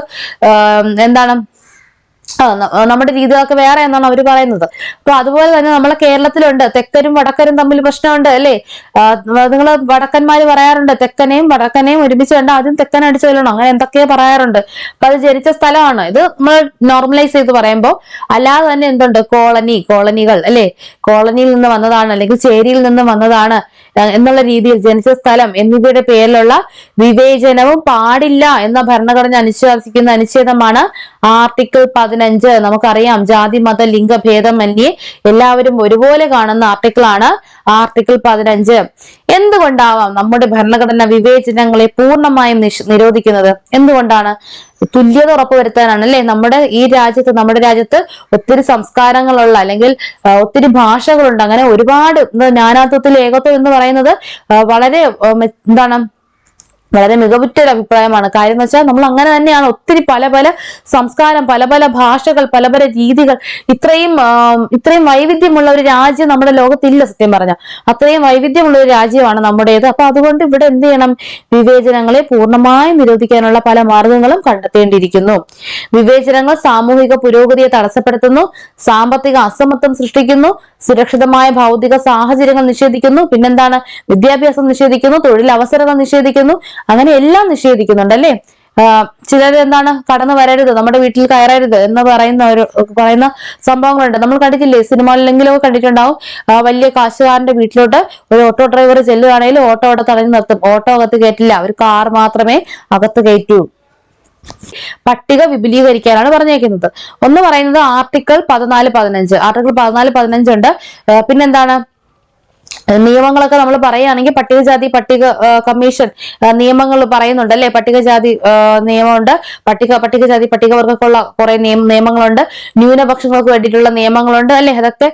[SPEAKER 1] നമ്മുടെ രീതികളൊക്കെ വേറെ എന്നാണ് അവർ പറയുന്നത്. അപ്പൊ അതുപോലെ തന്നെ നമ്മളെ കേരളത്തിലുണ്ട് തെക്കരും വടക്കരും തമ്മിൽ പ്രശ്നമുണ്ട് അല്ലെ. നിങ്ങൾ വടക്കന്മാര് പറയാറുണ്ട് തെക്കനെയും വടക്കനെയും ഒരുമിച്ച് കണ്ട ആദ്യം തെക്കനെ അടിച്ചു കൊല്ലണം, അങ്ങനെ എന്തൊക്കെയോ പറയാറുണ്ട്. അപ്പൊ അത് ജനിച്ച സ്ഥലമാണ്. ഇത് നമ്മൾ നോർമലൈസ് ചെയ്ത് പറയുമ്പോൾ അല്ലാതെ തന്നെ എന്തുണ്ട്? കോളനികൾ അല്ലെ. കോളനിയിൽ നിന്ന് വന്നതാണ് അല്ലെങ്കിൽ ചേരിയിൽ നിന്ന് വന്നതാണ് എന്നുള്ള രീതിയിൽ ജനിച്ച സ്ഥലം എന്നിവയുടെ പേരിലുള്ള വിവേചനവും പാടില്ല എന്ന ഭരണഘടന അനുശാസിക്കുന്ന അനുച്ഛേദമാണ് ആർട്ടിക്കിൾ 15. നമുക്കറിയാം, ജാതി മത ലിംഗഭേദമന്യേ എല്ലാവരും ഒരുപോലെ കാണുന്ന ആർട്ടിക്കിളാണ് ആർട്ടിക്കിൾ 15. എന്തുകൊണ്ടാവാം നമ്മുടെ ഭരണഘടന വിവേചനങ്ങളെ പൂർണ്ണമായും നിരോധിക്കുന്നത്? എന്തുകൊണ്ടാണ്? തുല്യത ഉറപ്പുവരുത്താനാണ് അല്ലെ. നമ്മുടെ രാജ്യത്ത് ഒത്തിരി സംസ്കാരങ്ങളുള്ള അല്ലെങ്കിൽ ഒത്തിരി ഭാഷകളുണ്ട്. അങ്ങനെ ഒരുപാട് നാനാത്വത്തിൽ ഏകത്വം എന്ന് പറയുന്നത് വളരെ വളരെ മികവുറ്റൊരു അഭിപ്രായമാണ്. കാര്യം എന്ന് വെച്ചാൽ നമ്മൾ അങ്ങനെ തന്നെയാണ്. ഒത്തിരി പല പല സംസ്കാരം, പല പല ഭാഷകൾ, പല പല രീതികൾ, ഇത്രയും വൈവിധ്യമുള്ള ഒരു രാജ്യം നമ്മുടെ ലോകത്തില്ല. സത്യം പറഞ്ഞാൽ അത്രയും വൈവിധ്യമുള്ള ഒരു രാജ്യമാണ് നമ്മുടേത്. അപ്പൊ അതുകൊണ്ട് ഇവിടെ എന്ത് ചെയ്യണം? വിവേചനങ്ങളെ പൂർണ്ണമായും നിരോധിക്കാനുള്ള പല മാർഗങ്ങളും കണ്ടെത്തേണ്ടിയിരിക്കുന്നു. വിവേചനങ്ങൾ സാമൂഹിക പുരോഗതിയെ തടസ്സപ്പെടുത്തുന്നു, സാമ്പത്തിക അസമത്വം സൃഷ്ടിക്കുന്നു, സുരക്ഷിതമായ ഭൗതിക സാഹചര്യങ്ങൾ നിഷേധിക്കുന്നു, പിന്നെന്താണ്? വിദ്യാഭ്യാസം നിഷേധിക്കുന്നു, തൊഴിലവസരങ്ങൾ നിഷേധിക്കുന്നു, അങ്ങനെ എല്ലാം നിഷേധിക്കുന്നുണ്ട് അല്ലേ? ചിലർ എന്താണ്? കടന്നു വരരുത്, നമ്മുടെ വീട്ടിൽ കയറരുത് എന്ന് പറയുന്ന സംഭവങ്ങളുണ്ട്. നമ്മൾ കണ്ടിട്ടില്ലേ? സിനിമകളിലെങ്കിലും കണ്ടിട്ടുണ്ടാവും. വലിയ കാശുകാരന്റെ വീട്ടിലോട്ട് ഒരു ഓട്ടോ ഡ്രൈവർ ചെല്ലുകയാണെങ്കിൽ ഓട്ടോ അവിടെ തടഞ്ഞു നിർത്തും. ഓട്ടോ അകത്ത് കയറ്റില്ല, ഒരു കാർ മാത്രമേ അകത്ത് കയറ്റൂ. പട്ടിക വിപുലീകരിക്കാനാണ് പറഞ്ഞേക്കുന്നത്. ഒന്ന് പറയുന്നത് ആർട്ടിക്കിൾ 14-15 ഉണ്ട്. പിന്നെന്താണ്? നിയമങ്ങളൊക്കെ നമ്മൾ പറയുകയാണെങ്കിൽ പട്ടികജാതി പട്ടിക കമ്മീഷൻ നിയമങ്ങൾ പറയുന്നുണ്ട് അല്ലെ? പട്ടികജാതി നിയമമുണ്ട്, പട്ടികജാതി പട്ടികവർഗക്കുള്ള കുറെ നിയമങ്ങളുണ്ട്, ന്യൂനപക്ഷങ്ങൾക്ക് വേണ്ടിയിട്ടുള്ള നിയമങ്ങളുണ്ട് അല്ലെ? അതൊക്കെ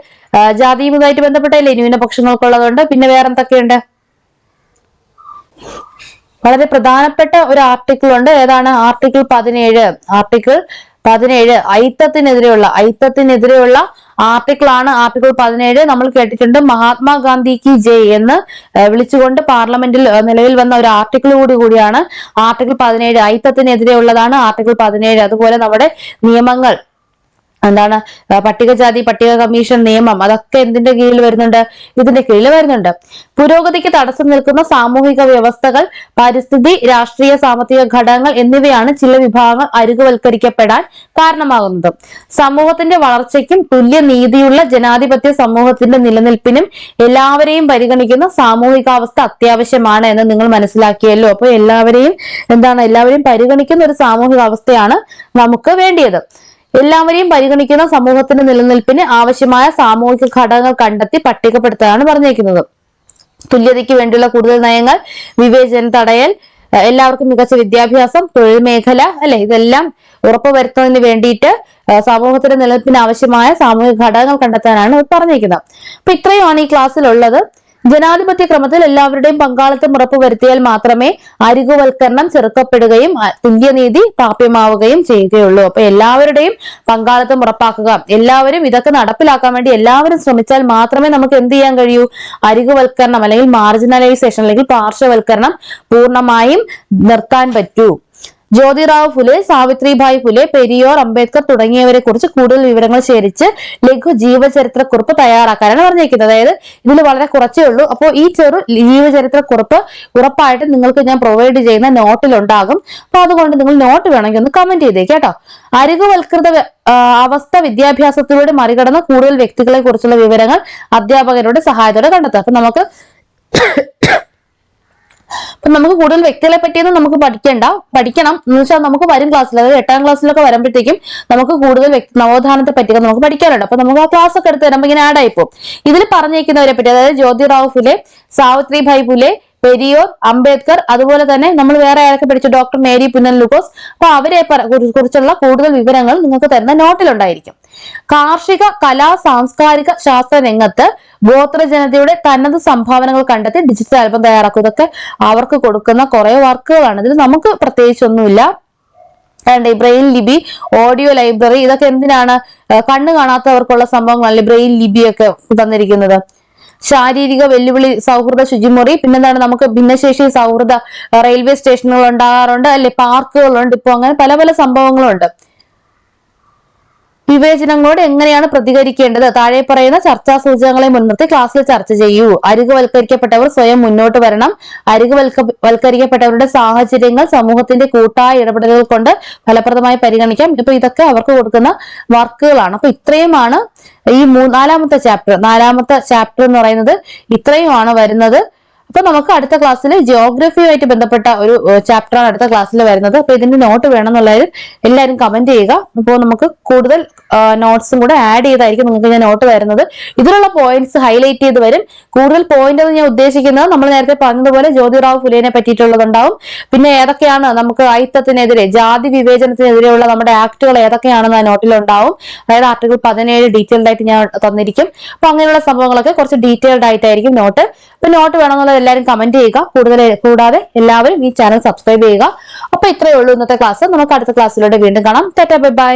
[SPEAKER 1] ജാതിയുമായിട്ട് ബന്ധപ്പെട്ടല്ലേ ന്യൂനപക്ഷങ്ങൾക്കുള്ളതുണ്ട്. പിന്നെ വേറെന്തൊക്കെയുണ്ട്? വളരെ പ്രധാനപ്പെട്ട ഒരു ആർട്ടിക്കിൾ ഉണ്ട്. ഏതാണ്? ആർട്ടിക്കിൾ 17 അയിത്തത്തിനെതിരെയുള്ള ആർട്ടിക്കിൾ ആണ്. ആർട്ടിക്കിൾ 17 നമ്മൾ കേട്ടിട്ടുണ്ട്. മഹാത്മാഗാന്ധി കി ജയ് എന്ന് വിളിച്ചുകൊണ്ട് പാർലമെന്റിൽ നിലവിൽ വന്ന ഒരു ആർട്ടിക്കിൾ കൂടിയാണ് ആർട്ടിക്കിൾ 17. അയിത്തത്തിനെതിരെയുള്ളതാണ് ആർട്ടിക്കിൾ 17. അതുപോലെ നമ്മുടെ നിയമങ്ങൾ എന്താണ്? പട്ടികജാതി പട്ടിക കമ്മീഷൻ നിയമം, അതൊക്കെ എന്തിന്റെ കീഴിൽ വരുന്നുണ്ട്? ഇതിന്റെ കീഴിൽ വരുന്നുണ്ട്. പുരോഗതിക്ക് തടസ്സം നിൽക്കുന്ന സാമൂഹിക വ്യവസ്ഥകൾ, പരിസ്ഥിതി, രാഷ്ട്രീയ സാമ്പത്തിക ഘടകങ്ങൾ എന്നിവയാണ് ചില വിഭാഗങ്ങൾ അരികുവൽക്കരിക്കപ്പെടാൻ കാരണമാകുന്നത്. സമൂഹത്തിന്റെ വളർച്ചയ്ക്കും തുല്യനീതിയുള്ള ജനാധിപത്യ സമൂഹത്തിന്റെ നിലനിൽപ്പിനും എല്ലാവരെയും പരിഗണിക്കുന്ന സാമൂഹികാവസ്ഥ അത്യാവശ്യമാണ് എന്ന് നിങ്ങൾ മനസ്സിലാക്കിയല്ലോ. അപ്പൊ എല്ലാവരെയും പരിഗണിക്കുന്ന ഒരു സാമൂഹികാവസ്ഥയാണ് നമുക്ക് വേണ്ടിയത്. എല്ലാവരെയും പരിഗണിക്കുന്ന സമൂഹത്തിന്റെ നിലനിൽപ്പിന് ആവശ്യമായ സാമൂഹിക ഘടകങ്ങൾ കണ്ടെത്തി പട്ടികപ്പെടുത്താനാണ് പറഞ്ഞിരിക്കുന്നത്. തുല്യതയ്ക്ക് വേണ്ടിയുള്ള കൂടുതൽ നയങ്ങൾ, വിവേചനം തടയൽ, എല്ലാവർക്കും മികച്ച വിദ്യാഭ്യാസം, തൊഴിൽ മേഖല അല്ലെ? ഇതെല്ലാം ഉറപ്പുവരുത്തുന്നതിന് വേണ്ടിയിട്ട് സമൂഹത്തിന്റെ നിലനിൽപ്പിന് ആവശ്യമായ സാമൂഹിക ഘടകങ്ങൾ കണ്ടെത്താനാണ് പറഞ്ഞിരിക്കുന്നത്. അപ്പൊ ഇത്രയുമാണ് ഈ ക്ലാസ്സിലുള്ളത്. ജനാധിപത്യ ക്രമത്തിൽ എല്ലാവരുടെയും പങ്കാളിത്തം ഉറപ്പുവരുത്തിയാൽ മാത്രമേ അരികുവൽക്കരണം ചെറുക്കപ്പെടുകയും തുല്യനീതി പ്രാപ്യമാവുകയും ചെയ്യുകയുള്ളൂ. അപ്പൊ എല്ലാവരുടെയും പങ്കാളിത്തം ഉറപ്പാക്കുക, എല്ലാവരും ഇതൊക്കെ നടപ്പിലാക്കാൻ വേണ്ടി എല്ലാവരും ശ്രമിച്ചാൽ മാത്രമേ നമുക്ക് എന്ത് ചെയ്യാൻ കഴിയൂ? അരികുവൽക്കരണം അല്ലെങ്കിൽ മാർജിനലൈസേഷൻ അല്ലെങ്കിൽ പാർശ്വവൽക്കരണം പൂർണ്ണമായും നിർത്താൻ പറ്റൂ. ജ്യോതിറാവ് ഫുലെ, സാവിത്രിഭായ് ഫുലെ, പെരിയോർ, അംബേദ്കർ തുടങ്ങിയവരെ കുറിച്ച് കൂടുതൽ വിവരങ്ങൾ ശേഖരിച്ച് ലഘു ജീവചരിത്രക്കുറിപ്പ് തയ്യാറാക്കാനാണ് പറഞ്ഞിരിക്കുന്നത്. അതായത് ഇതിൽ വളരെ കുറച്ചേ ഉള്ളൂ. അപ്പോൾ ഈ ചെറു ജീവചരിത്രക്കുറിപ്പ് ഉറപ്പായിട്ട് നിങ്ങൾക്ക് ഞാൻ പ്രൊവൈഡ് ചെയ്യുന്ന നോട്ടിലുണ്ടാകും. അപ്പൊ അതുകൊണ്ട് നിങ്ങൾ നോട്ട് വേണമെങ്കിൽ ഒന്ന് കമന്റ് ചെയ്തേക്ക് കേട്ടോ. അരികുവൽകൃത അവസ്ഥ വിദ്യാഭ്യാസത്തിലൂടെ മറികടന്ന കൂടുതൽ വ്യക്തികളെ കുറിച്ചുള്ള വിവരങ്ങൾ അധ്യാപകരുടെ സഹായത്തോടെ കണ്ടെത്താം. അപ്പൊ നമുക്ക് കൂടുതൽ വ്യക്തികളെ പറ്റിയൊന്നും നമുക്ക് പഠിക്കണം എന്ന് വെച്ചാൽ നമുക്ക് വരും ക്ലാസ്സിൽ, അതായത് 8ാം ക്ലാസ്സിലൊക്കെ വരുമ്പോഴത്തേക്കും നമുക്ക് കൂടുതൽ നവോത്ഥാനത്തെ പറ്റിയൊക്കെ നമുക്ക് പഠിക്കാനുണ്ട്. അപ്പൊ നമുക്ക് ആ ക്ലാസ് ഒക്കെ എടുത്ത് തരുമ്പോൾ ഇങ്ങനെ ആഡ് ആയിപ്പോ. ഇതിൽ പറഞ്ഞേക്കുന്നവരെ പറ്റി, അതായത് ജ്യോതിറാവ് ഫുലെ, സാവിത്രിഭായ് ഫുലെ, പെരിയോർ, അംബേദ്കർ, അതുപോലെ തന്നെ നമ്മൾ വേറെ ആരൊക്കെ പഠിച്ചു? ഡോക്ടർ മേരി പുന്നൻ ലൂക്കോസ്. അപ്പൊ അവരെ കുറിച്ചുള്ള കൂടുതൽ വിവരങ്ങൾ നിങ്ങൾക്ക് തരുന്ന നോട്ടിലുണ്ടായിരിക്കും. കാർഷിക, കലാ, സാംസ്കാരിക ശാസ്ത്ര രംഗത്ത് ഗോത്രജനതയുടെ തനത് സംഭാവനകൾ കണ്ടെത്തി ഡിജിറ്റൽ ആൽബം തയ്യാറാക്കും. ഇതൊക്കെ അവർക്ക് കൊടുക്കുന്ന കുറെ വർക്കുകളാണ്. ഇതിൽ നമുക്ക് പ്രത്യേകിച്ചൊന്നുമില്ല. ബ്രെയിൽ ലിപി, ഓഡിയോ ലൈബ്രറി, ഇതൊക്കെ എന്തിനാണ്? കണ്ണ് കാണാത്തവർക്കുള്ള സംഭവങ്ങളല്ലേ ബ്രെയിൽ ലിപിയൊക്കെ തന്നിരിക്കുന്നത്. ശാരീരിക വെല്ലുവിളി സൗഹൃദ ശുചിമുറി, പിന്നെന്താണ്? നമുക്ക് ഭിന്നശേഷി സൗഹൃദ റെയിൽവേ സ്റ്റേഷനുകൾ ഉണ്ടാകാറുണ്ട് അല്ലെ? പാർക്കുകളുണ്ട്. ഇപ്പൊ അങ്ങനെ പല പല സംഭവങ്ങളുണ്ട്. വിവേചനങ്ങളോട് എങ്ങനെയാണ് പ്രതികരിക്കേണ്ടത്? താഴെ പറയുന്ന ചർച്ചാ സൂചകങ്ങളെ മുൻനിർത്തി ക്ലാസ്സിൽ ചർച്ച ചെയ്യൂ. അരികുവൽക്കരിക്കപ്പെട്ടവർ സ്വയം മുന്നോട്ട് വരണം. അരികുവൽക്കരിക്കപ്പെട്ടവരുടെ സാഹചര്യങ്ങൾ സമൂഹത്തിന്റെ കൂട്ടായ ഇടപെടലുകൾ കൊണ്ട് ഫലപ്രദമായി പരിഗണിക്കാം. ഇപ്പൊ ഇതൊക്കെ അവർക്ക് കൊടുക്കുന്ന വർക്കുകളാണ്. അപ്പൊ ഇത്രയുമാണ് ഈ നാലാമത്തെ ചാപ്റ്റർ എന്ന് പറയുന്നത്. ഇത്രയുമാണ് വരുന്നത്. അപ്പൊ നമുക്ക് അടുത്ത ക്ലാസ്സിൽ ജിയോഗ്രഫിയുമായിട്ട് ബന്ധപ്പെട്ട ഒരു ചാപ്റ്ററാണ് അടുത്ത ക്ലാസ്സിൽ വരുന്നത്. അപ്പൊ ഇതിന്റെ നോട്ട് വേണമെന്നുള്ളവർ എല്ലാവരും കമന്റ് ചെയ്യുക. അപ്പോൾ നമുക്ക് കൂടുതൽ നോട്ട്സും കൂടെ ആഡ് ചെയ്തായിരിക്കും നിങ്ങൾക്ക് ഞാൻ നോട്ട് തരുന്നത്. ഇതിലുള്ള പോയിന്റ്സ് ഹൈലൈറ്റ് ചെയ്ത് വരും. കൂടുതൽ പോയിന്റ് എന്ന് ഞാൻ ഉദ്ദേശിക്കുന്നത് നമ്മൾ നേരത്തെ പറഞ്ഞതുപോലെ ജ്യോതിറാവ് ഫുലേനെ പറ്റിയിട്ടുള്ളതുണ്ടാവും. പിന്നെ ഏതൊക്കെയാണ് നമുക്ക് അയിത്തത്തിനെതിരെ, ജാതി വിവേചനത്തിനെതിരെയുള്ള നമ്മുടെ ആക്ടുകൾ ഏതൊക്കെയാണെന്ന് ആ നോട്ടിലുണ്ടാവും. അതായത് ആർട്ടിക്കിൾ 17 ഡീറ്റെയിൽഡ് ആയിട്ട് ഞാൻ തന്നിരിക്കും. അപ്പൊ അങ്ങനെയുള്ള സംഭവങ്ങളൊക്കെ കുറച്ച് ഡീറ്റെയിൽഡ് ആയിട്ടായിരിക്കും നോട്ട്. അപ്പൊ നോട്ട് വേണമെന്നുള്ള എല്ലാവരും കമന്റ് ചെയ്യുക. കൂടാതെ എല്ലാവരും ഈ ചാനൽ സബ്സ്ക്രൈബ് ചെയ്യുക. അപ്പൊ ഇത്രയേ ഉള്ളൂ ഇന്നത്തെ ക്ലാസ്. നമുക്ക് അടുത്ത ക്ലാസ്സിലൂടെ വീണ്ടും കാണാം. Tata bye bye.